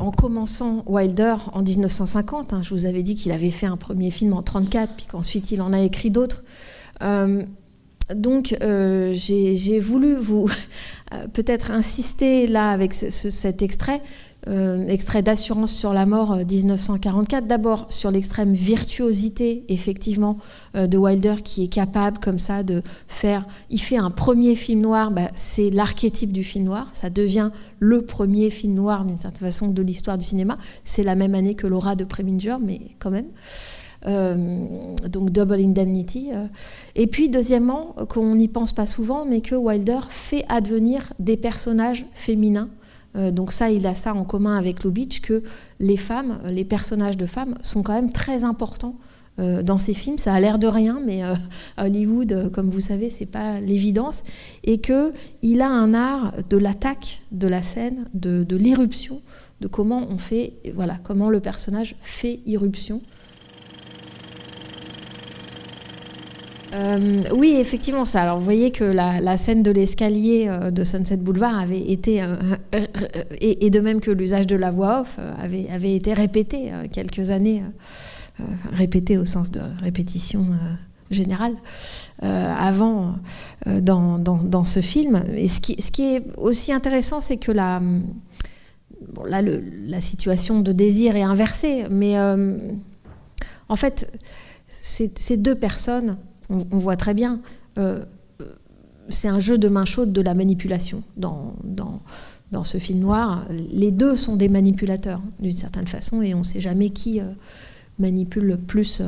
Speaker 2: en commençant Wilder en 1950. Je vous avais dit qu'il avait fait un premier film en 1934, puis qu'ensuite il en a écrit d'autres. Donc j'ai voulu vous peut-être insister là avec cet extrait d'Assurance sur la mort 1944, d'abord sur l'extrême virtuosité effectivement de Wilder, qui est capable comme ça de faire, il fait un premier film noir, c'est l'archétype du film noir, ça devient le premier film noir d'une certaine façon de l'histoire du cinéma. C'est la même année que Laura de Preminger, mais quand même. Donc Double Indemnity. Et puis deuxièmement, qu'on n'y pense pas souvent, mais que Wilder fait advenir des personnages féminins. Donc ça, il a ça en commun avec Lubitsch, que les femmes, les personnages de femmes sont quand même très importants dans ses films. Ça a l'air de rien, mais Hollywood, comme vous savez, c'est pas l'évidence. Et qu'il a un art de l'attaque de la scène, de l'irruption, de comment on fait, voilà, comment le personnage fait irruption. Oui, effectivement, ça. Alors, vous voyez que la scène de l'escalier de Sunset Boulevard avait été, et de même que l'usage de la voix off, avait été répété quelques années, répété au sens de répétition générale, avant dans ce film. Et ce qui est aussi intéressant, c'est que la situation de désir est inversée, mais en fait, ces deux personnes, on voit très bien, c'est un jeu de main chaude de la manipulation dans ce film noir. Les deux sont des manipulateurs d'une certaine façon, et on ne sait jamais qui manipule plus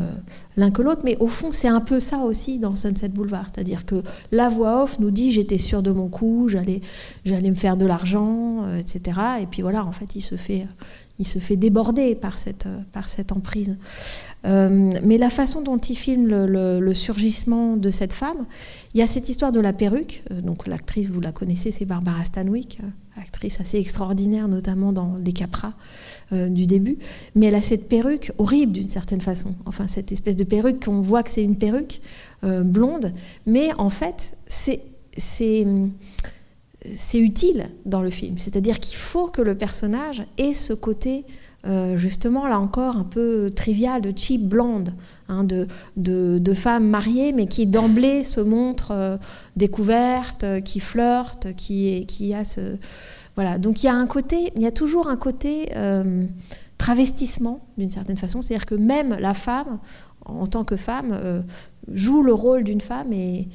Speaker 2: l'un que l'autre. Mais au fond, c'est un peu ça aussi dans Sunset Boulevard, c'est-à-dire que la voix off nous dit « j'étais sûre de mon coup, j'allais me faire de l'argent, etc. » Et puis voilà, en fait, il se fait déborder par cette emprise. Mais la façon dont il filme le surgissement de cette femme, il y a cette histoire de la perruque. Donc l'actrice, vous la connaissez, c'est Barbara Stanwyck, actrice assez extraordinaire, notamment dans Les Capras du début. Mais elle a cette perruque horrible d'une certaine façon. Enfin, cette espèce de perruque qu'on voit que c'est une perruque blonde. Mais en fait, c'est utile dans le film. C'est-à-dire qu'il faut que le personnage ait ce côté, justement, là encore, un peu trivial, de cheap blonde, hein, de femme mariée, mais qui d'emblée se montre découverte, qui flirte, qui a ce... Voilà. Donc il y a toujours un côté travestissement, d'une certaine façon. C'est-à-dire que même la femme, en tant que femme, joue le rôle d'une femme et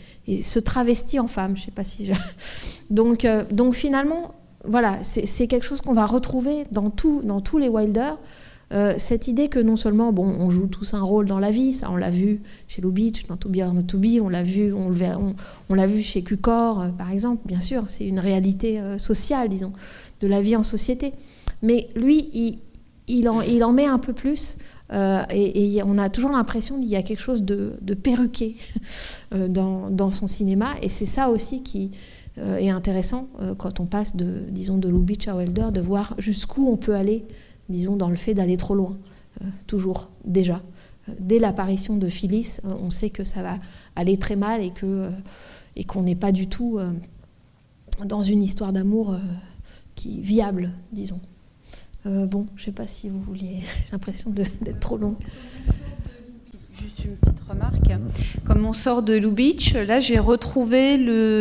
Speaker 2: se travestit en femme. Je ne sais pas si donc finalement, voilà, c'est quelque chose qu'on va retrouver dans tous les Wilder. Cette idée que non seulement on joue tous un rôle dans la vie, ça on l'a vu chez Lubitsch dans To Be or Not To Be, on l'a vu chez Cukor par exemple, bien sûr, c'est une réalité sociale, disons, de la vie en société. Mais lui, il en met un peu plus. Et on a toujours l'impression qu'il y a quelque chose de perruqué dans son cinéma, et c'est ça aussi qui est intéressant quand on passe de Lubitsch à Wilder, de voir jusqu'où on peut aller, disons, dans le fait d'aller trop loin. Toujours, déjà. Dès l'apparition de Phyllis, on sait que ça va aller très mal et qu'on n'est pas du tout dans une histoire d'amour qui viable, disons. Je ne sais pas si vous vouliez... J'ai l'impression d'être trop long.
Speaker 3: Juste une petite remarque. Comme on sort de Lubitsch, là, j'ai retrouvé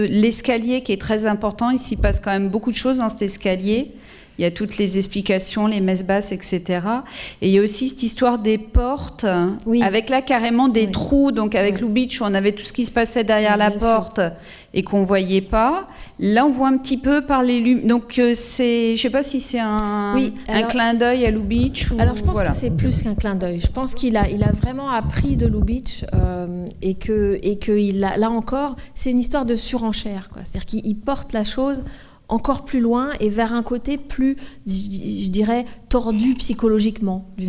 Speaker 3: l'escalier qui est très important. Il s'y passe quand même beaucoup de choses dans cet escalier. Il y a toutes les explications, les messes basses, etc. Et il y a aussi cette histoire des portes, oui, avec là carrément des trous. Donc avec Lubitsch, on avait tout ce qui se passait derrière la porte et qu'on ne voyait pas. Là, on voit un petit peu par les lumières. Donc je ne sais pas si c'est un clin d'œil à Lubitsch.
Speaker 2: Alors je pense que c'est plus qu'un clin d'œil. Je pense qu'il a vraiment appris de Lubitsch et que là encore, c'est une histoire de surenchère, quoi. C'est-à-dire qu'il porte la chose encore plus loin et vers un côté plus, je dirais, tordu psychologiquement. Vous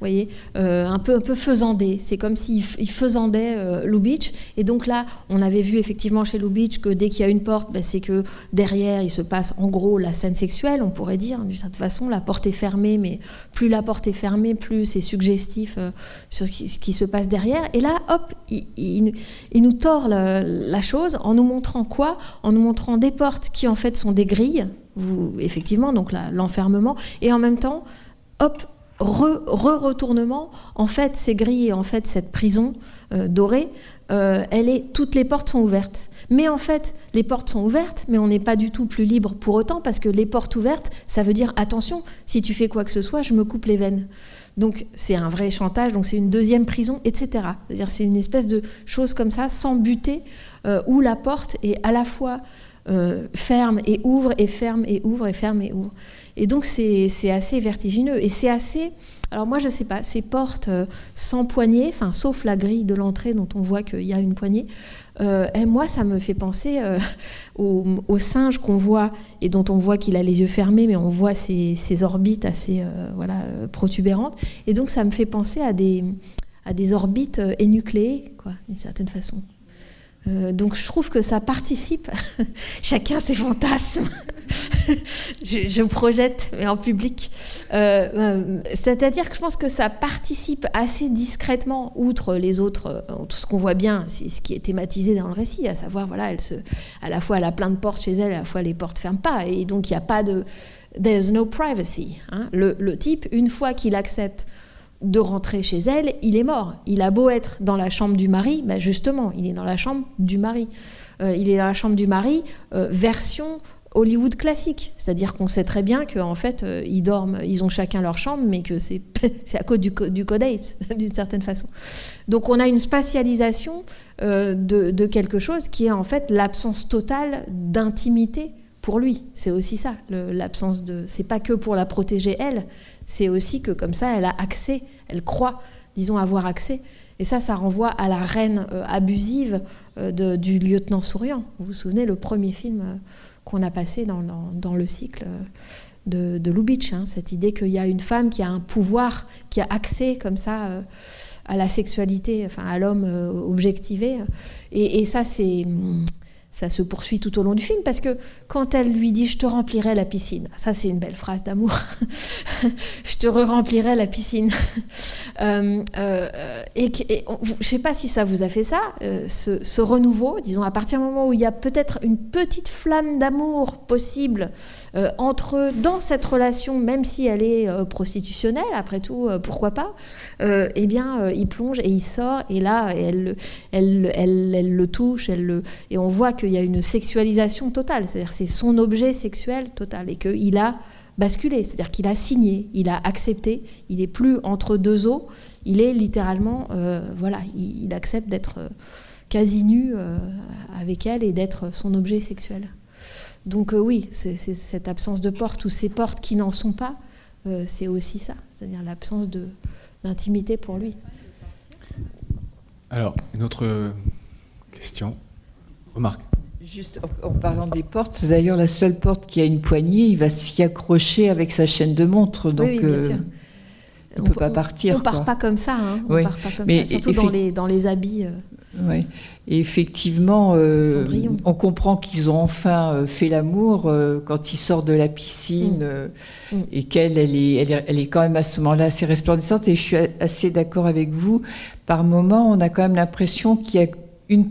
Speaker 2: voyez, un peu faisandé. C'est comme s'il faisandait Lubitsch. Et donc là, on avait vu effectivement chez Lubitsch que dès qu'il y a une porte, c'est que derrière, il se passe en gros la scène sexuelle, on pourrait dire, d'une certaine façon. La porte est fermée, mais plus la porte est fermée, plus c'est suggestif sur ce qui se passe derrière. Et là, hop, il nous tord la chose en nous montrant quoi ? En nous montrant des portes qui en fait sont des grilles, effectivement, donc l'enfermement, et en même temps, hop, retournement, en fait, ces grilles, en fait, cette prison dorée, toutes les portes sont ouvertes. Mais en fait, les portes sont ouvertes, mais on n'est pas du tout plus libre pour autant, parce que les portes ouvertes, ça veut dire, attention, si tu fais quoi que ce soit, je me coupe les veines. Donc c'est un vrai chantage, donc c'est une deuxième prison, etc. C'est-à-dire c'est une espèce de chose comme ça, sans buter, où la porte est à la fois ferme et ouvre, et ferme et ouvre, et ferme et ouvre. Et donc c'est assez vertigineux. Et c'est assez... Alors moi, je sais pas, ces portes sans poignée, enfin, sauf la grille de l'entrée dont on voit qu'il y a une poignée, et moi, ça me fait penser au singe qu'on voit et dont on voit qu'il a les yeux fermés, mais on voit ses orbites assez protubérantes. Et donc, ça me fait penser à des orbites énucléées, quoi, d'une certaine façon. Donc je trouve que ça participe, chacun ses fantasmes, je projette, mais en public, c'est-à-dire que je pense que ça participe assez discrètement, outre les autres, tout ce qu'on voit bien, c'est ce qui est thématisé dans le récit, à savoir, voilà, à la fois elle a plein de portes chez elle, à la fois les portes ne ferment pas, et donc il n'y a pas de... There's no privacy. Hein. Le type, une fois qu'il accepte de rentrer chez elle, il est mort. Il a beau être dans la chambre du mari, justement, il est dans la chambre du mari. Il est dans la chambre du mari, version Hollywood classique. C'est-à-dire qu'on sait très bien qu'en fait, ils dorment, ils ont chacun leur chambre, mais que c'est à cause du code ACE, d'une certaine façon. Donc on a une spatialisation de quelque chose qui est en fait l'absence totale d'intimité pour lui. C'est aussi ça, l'absence de... C'est pas que pour la protéger, elle, c'est aussi que comme ça, elle a accès, elle croit, disons, avoir accès. Et ça renvoie à la reine abusive du lieutenant souriant. Vous vous souvenez, le premier film qu'on a passé dans le cycle de Lubitsch, hein, cette idée qu'il y a une femme qui a un pouvoir, qui a accès comme ça à la sexualité, enfin à l'homme objectivé. Et ça, ça se poursuit tout au long du film, parce que quand elle lui dit « je te remplirai la piscine », ça c'est une belle phrase d'amour, « je te remplirai la piscine ». Je ne sais pas si ça vous a fait ça, ce renouveau, disons, à partir du moment où il y a peut-être une petite flamme d'amour possible dans cette relation, même si elle est prostitutionnelle, après tout, pourquoi pas, eh bien, il plonge et il sort, et là, elle le touche, et on voit qu'il y a une sexualisation totale, c'est-à-dire c'est son objet sexuel total, et qu'il a basculé, c'est-à-dire qu'il a signé, il a accepté, il n'est plus entre deux eaux, il est littéralement, il accepte d'être quasi nu avec elle et d'être son objet sexuel. Donc oui, c'est cette absence de porte, ou ces portes qui n'en sont pas, c'est aussi ça, c'est-à-dire l'absence d'intimité pour lui.
Speaker 5: Alors, une autre question, remarque.
Speaker 4: Juste en parlant des portes, d'ailleurs, la seule porte qui a une poignée, il va s'y accrocher avec sa chaîne de montre. Donc,
Speaker 2: oui, bien sûr.
Speaker 4: Il ne peut pas partir.
Speaker 2: On ne part pas comme ça, hein. On
Speaker 4: oui.
Speaker 2: part pas comme ça, surtout dans les habits.
Speaker 4: Oui. Et effectivement, on comprend qu'ils ont enfin fait l'amour quand il sort de la piscine et qu'elle elle est quand même à ce moment-là assez resplendissante. Et je suis assez d'accord avec vous. Par moments, on a quand même l'impression qu'il y a il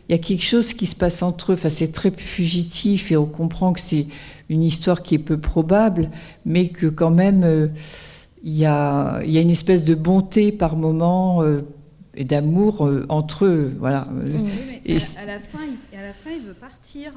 Speaker 4: y a quelque chose qui se passe entre eux. Enfin, c'est très fugitif et on comprend que c'est une histoire qui est peu probable, mais que quand même il y a une espèce de bonté par moment et d'amour entre eux. Voilà.
Speaker 3: Oui, à la fin, il veut partir.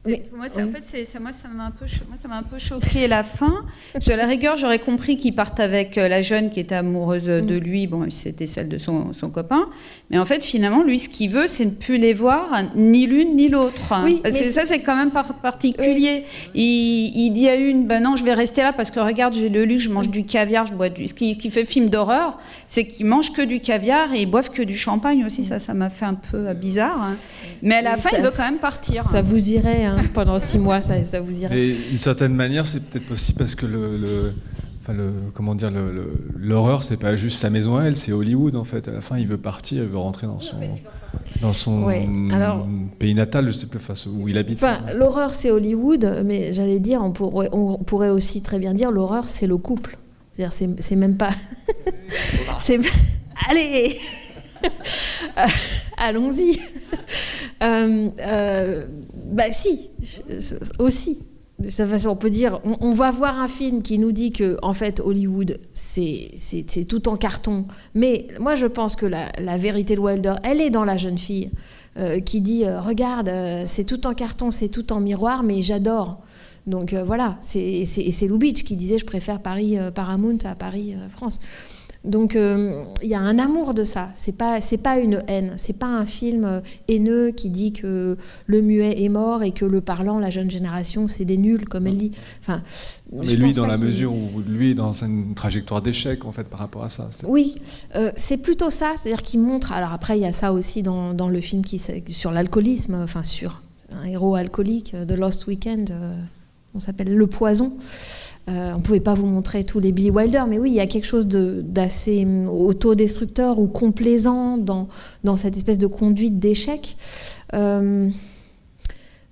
Speaker 2: Oui.
Speaker 3: Moi, en fait, ça m'a un peu choqué la fin. Parce qu'à la rigueur, j'aurais compris qu'il parte avec la jeune qui était amoureuse de lui. Bon, c'était celle de son copain. Mais en fait, finalement, lui, ce qu'il veut, c'est ne plus les voir, ni l'une ni l'autre.
Speaker 2: Oui,
Speaker 3: parce que ça, c'est quand même particulier. Il dit à une, non, je vais rester là parce que regarde, j'ai le luxe, je mange du caviar, je bois ce qui fait film d'horreur, c'est qu'ils mangent que du caviar et ils boivent que du champagne aussi. Ça m'a fait un peu bizarre. Hein. Mais à la fin, il veut quand même partir.
Speaker 2: Ça vous irait, hein, pendant 6 mois, ça vous irait.
Speaker 5: Et d'une certaine manière, c'est peut-être possible parce que l'horreur, c'est pas juste sa maison à elle, c'est Hollywood en fait. À la fin, il veut partir, il veut rentrer dans son pays natal, je sais plus, où il habite.
Speaker 2: Enfin, l'horreur, c'est Hollywood, mais j'allais dire, on pourrait aussi très bien dire l'horreur, c'est le couple. C'est-à-dire, c'est même pas. Allez. Allons-y. Si, aussi. De cette façon, on peut dire, on va voir un film qui nous dit que, en fait, Hollywood, c'est tout en carton. Mais moi, je pense que la vérité de Wilder, elle est dans la jeune fille qui dit, regarde, c'est tout en carton, c'est tout en miroir, mais j'adore. Donc voilà, c'est Lubitsch qui disait, je préfère Paris Paramount à Paris France. Donc il y a un amour de ça, c'est pas une haine, c'est pas un film haineux qui dit que le muet est mort et que le parlant, la jeune génération, c'est des nuls, comme elle dit. Enfin,
Speaker 5: mais lui, dans la mesure où lui est dans une trajectoire d'échec en fait par rapport à ça.
Speaker 2: Oui, c'est plutôt ça, c'est-à-dire qu'il montre. Alors après, il y a ça aussi dans le film sur l'alcoolisme, enfin sur un héros alcoolique, The Lost Weekend. On s'appelle Le Poison. On ne pouvait pas vous montrer tous les Billy Wilder, mais oui, il y a quelque chose d'assez autodestructeur ou complaisant dans cette espèce de conduite d'échec. Mais...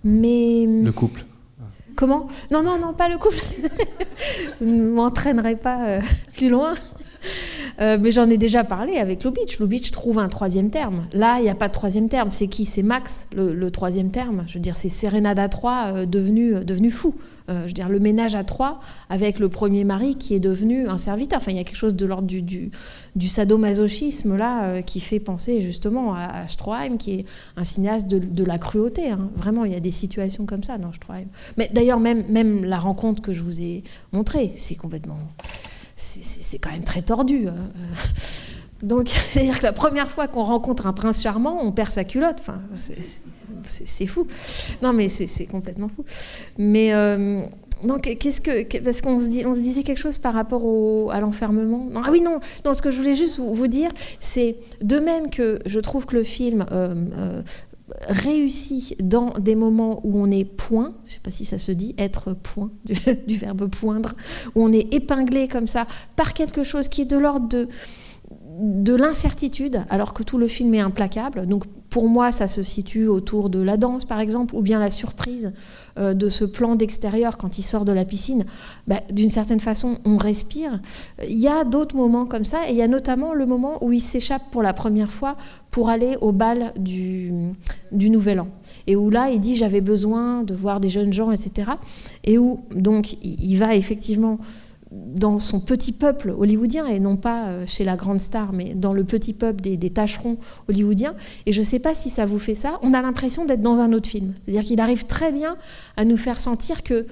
Speaker 5: Le couple.
Speaker 2: Comment ? Non, pas le couple. Vous ne m'entraînerez pas plus loin. Mais j'en ai déjà parlé avec Lubitsch. Lubitsch trouve un troisième terme. Là, il n'y a pas de troisième terme. C'est qui ? C'est Max, le troisième terme. Je veux dire, c'est Sérénade à 3 devenu fou. Je veux dire, le ménage à 3 avec le premier mari qui est devenu un serviteur. Enfin, il y a quelque chose de l'ordre du sadomasochisme là qui fait penser justement à Stroheim, qui est un cinéaste de la cruauté. Hein. Vraiment, il y a des situations comme ça dans Stroheim. Mais d'ailleurs, même la rencontre que je vous ai montrée, c'est complètement... C'est quand même très tordu. Donc, c'est-à-dire que la première fois qu'on rencontre un prince charmant, on perd sa culotte. Enfin, c'est fou. Non, mais c'est complètement fou. Mais donc, parce qu'on se disait quelque chose par rapport à l'enfermement. Ah oui, non. Ce que je voulais juste vous dire, c'est de même que je trouve que le film réussi dans des moments où on est point, je ne sais pas si ça se dit, être point, du verbe poindre, où on est épinglé comme ça par quelque chose qui est de l'ordre de l'incertitude, alors que tout le film est implacable. Donc pour moi, ça se situe autour de la danse, par exemple, ou bien la surprise de ce plan d'extérieur quand il sort de la piscine. D'une certaine façon, on respire. Il y a d'autres moments comme ça, et il y a notamment le moment où il s'échappe pour la première fois pour aller au bal du Nouvel An. Et où là, il dit « j'avais besoin de voir des jeunes gens, etc. » Et où, donc, il va effectivement dans son petit peuple hollywoodien, et non pas chez la grande star, mais dans le petit peuple des tâcherons hollywoodiens. Et je ne sais pas si ça vous fait ça, on a l'impression d'être dans un autre film. C'est-à-dire qu'il arrive très bien à nous faire sentir que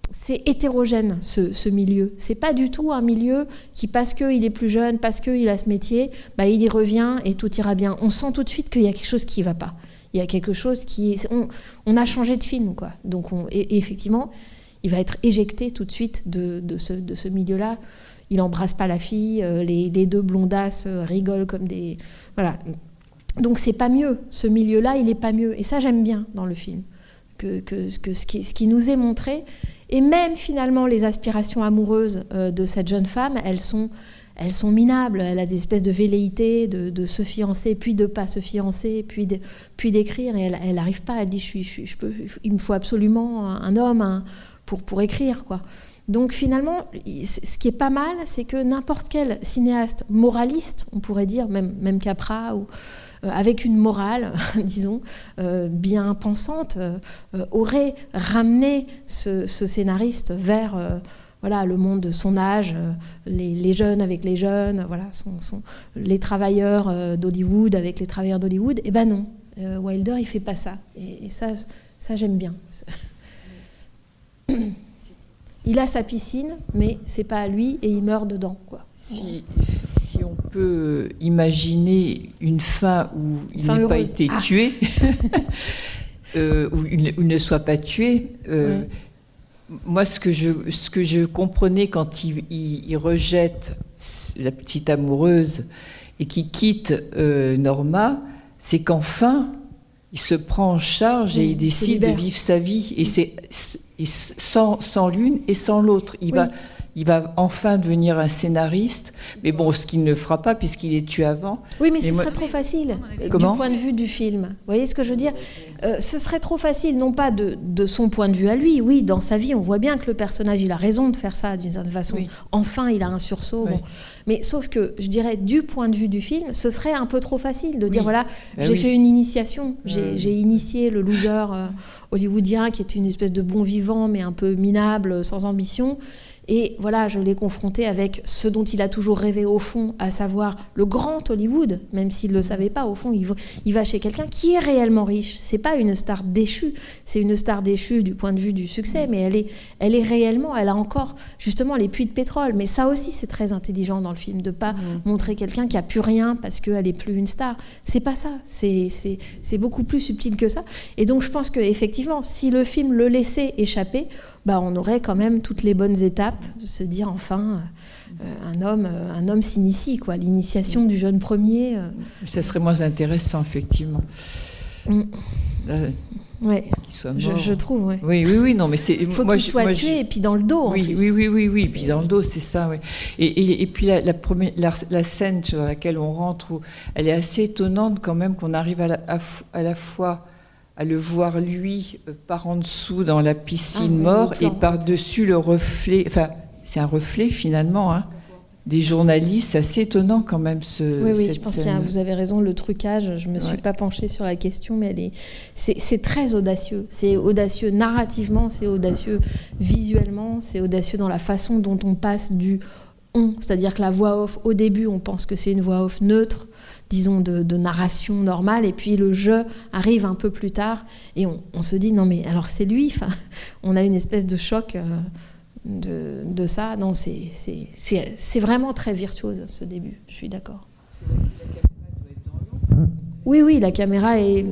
Speaker 2: c'est hétérogène, ce milieu. C'est pas du tout un milieu qui, parce qu'il est plus jeune, parce qu'il a ce métier, il y revient et tout ira bien. On sent tout de suite qu'il y a quelque chose qui ne va pas. Il y a quelque chose qui... On a changé de film, quoi. Donc et effectivement... il va être éjecté tout de suite de ce milieu-là. Il n'embrasse pas la fille, les deux blondasses rigolent comme des... Voilà. Donc c'est pas mieux. Ce milieu-là, il n'est pas mieux. Et ça, j'aime bien dans le film, que ce qui nous est montré. Et même finalement, les aspirations amoureuses de cette jeune femme, elles sont minables. Elle a des espèces de velléités de se fiancer, puis de ne pas se fiancer, puis d'écrire. Et elle n'arrive pas. Elle dit il me faut absolument un homme, pour écrire, quoi. Donc finalement, ce qui est pas mal, c'est que n'importe quel cinéaste moraliste, on pourrait dire, même Capra, ou avec une morale, disons, bien pensante, aurait ramené ce scénariste vers le monde de son âge, les jeunes avec les jeunes, les travailleurs d'Hollywood avec les travailleurs d'Hollywood. Eh ben non, Wilder, il fait pas ça. Et ça j'aime bien. Il a sa piscine, mais c'est pas à lui et il meurt dedans, quoi.
Speaker 4: Si on peut imaginer une fin où il n'ait pas été tué, où il ne soit pas tué, moi ce que je comprenais quand il rejette la petite amoureuse et qu'il quitte Norma, c'est qu'enfin il se prend en charge et il décide de vivre sa vie. Et c'est sans l'une et sans l'autre. Il va enfin devenir un scénariste, mais bon, ce qu'il ne fera pas puisqu'il est tué avant.
Speaker 2: Oui, mais ce serait trop facile du point de vue du film. Vous voyez ce que je veux dire ? Ce serait trop facile, non pas de son point de vue à lui. Oui, dans sa vie, on voit bien que le personnage, il a raison de faire ça d'une certaine façon. Oui. Enfin, il a un sursaut. Oui. Bon. Mais sauf que, je dirais, du point de vue du film, ce serait un peu trop facile de dire, j'ai fait une initiation. J'ai initié le loser hollywoodien qui est une espèce de bon vivant, mais un peu minable, sans ambition. Et voilà, je l'ai confronté avec ce dont il a toujours rêvé au fond, à savoir le grand Hollywood, même s'il ne le savait pas, au fond, il va chez quelqu'un qui est réellement riche. C'est pas une star déchue, c'est une star déchue du point de vue du succès, mais elle est réellement, elle a encore justement les puits de pétrole. Mais ça aussi, c'est très intelligent dans le film, de pas montrer quelqu'un qui a plus rien parce qu'elle est plus une star. C'est pas ça, c'est beaucoup plus subtil que ça. Et donc je pense qu'effectivement, si le film le laissait échapper, on aurait quand même toutes les bonnes étapes de se dire enfin un homme s'initie, quoi, l'initiation du jeune premier.
Speaker 4: Ça serait moins intéressant, effectivement.
Speaker 2: Ouais. Qu'il soit mort. Je trouve. Ouais.
Speaker 4: Oui, non, mais c'est.
Speaker 2: Il faut qu'il soit tué et puis dans le dos. En plus.
Speaker 4: Oui, puis dans le dos, c'est ça. Oui. Et puis la scène sur laquelle on rentre, elle est assez étonnante quand même qu'on arrive à la fois à le voir lui par en dessous dans la piscine mort et par-dessus le reflet, enfin c'est un reflet finalement, des journalistes. C'est assez étonnant quand même
Speaker 2: Oui, je pense que vous avez raison, le trucage, je ne me suis pas penchée sur la question, mais c'est très audacieux. C'est audacieux narrativement, c'est audacieux visuellement, c'est audacieux dans la façon dont on passe du on, c'est-à-dire que la voix off, au début, on pense que c'est une voix off neutre, disons de narration normale, et puis le je arrive un peu plus tard et on se dit non mais alors c'est lui, on a une espèce de choc de ça. Non, c'est vraiment très virtuose ce début, je suis d'accord. Oui, la caméra est...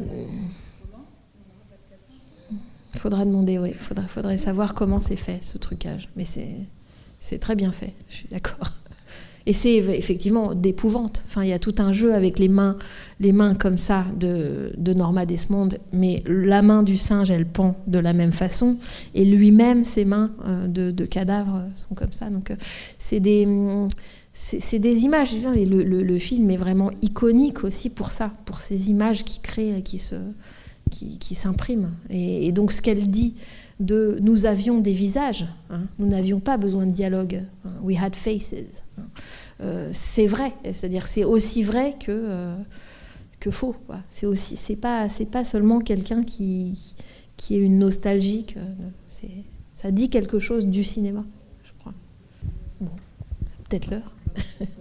Speaker 2: Il faudra demander, oui, faudrait savoir comment c'est fait ce trucage, mais c'est très bien fait, je suis d'accord. Et c'est effectivement d'épouvante. Enfin, il y a tout un jeu avec les mains comme ça de Norma Desmond, mais la main du singe, elle pend de la même façon, et lui-même, ses mains de cadavre sont comme ça. Donc, c'est c'est des images. Et le film est vraiment iconique aussi pour ça, pour ces images qui créent, qui s'impriment. Et donc ce qu'elle dit de nous avions des visages, hein, nous n'avions pas besoin de dialogue. Hein, we had faces. C'est vrai, c'est-à-dire c'est aussi vrai que faux. Quoi. C'est pas seulement quelqu'un qui est une nostalgique. Ça dit quelque chose du cinéma, je crois. Bon, peut-être l'heure.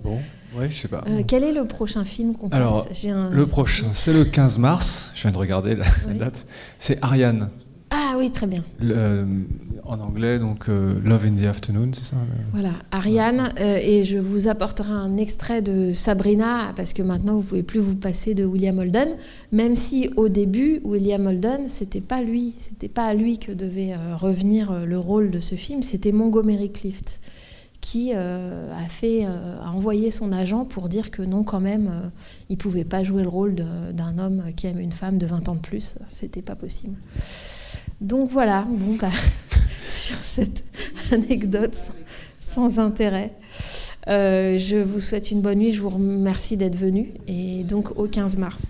Speaker 5: Bon, ouais, je sais pas.
Speaker 2: Quel est le prochain film qu'on passe?
Speaker 5: Alors, le prochain, c'est le 15 mars. Je viens de regarder la date. C'est Ariane.
Speaker 2: Ah oui, très bien.
Speaker 5: En anglais, donc Love in the Afternoon, c'est ça?
Speaker 2: Voilà, Ariane. Et je vous apporterai un extrait de Sabrina, parce que maintenant, vous ne pouvez plus vous passer de William Holden, même si au début, William Holden, c'était pas à lui que devait revenir le rôle de ce film, c'était Montgomery Clift, qui a envoyé son agent pour dire que non, quand même, il ne pouvait pas jouer le rôle d'un homme qui aime une femme de 20 ans de plus. C'était pas possible. Donc voilà, sur cette anecdote sans intérêt, je vous souhaite une bonne nuit, je vous remercie d'être venu, et donc au 15 mars.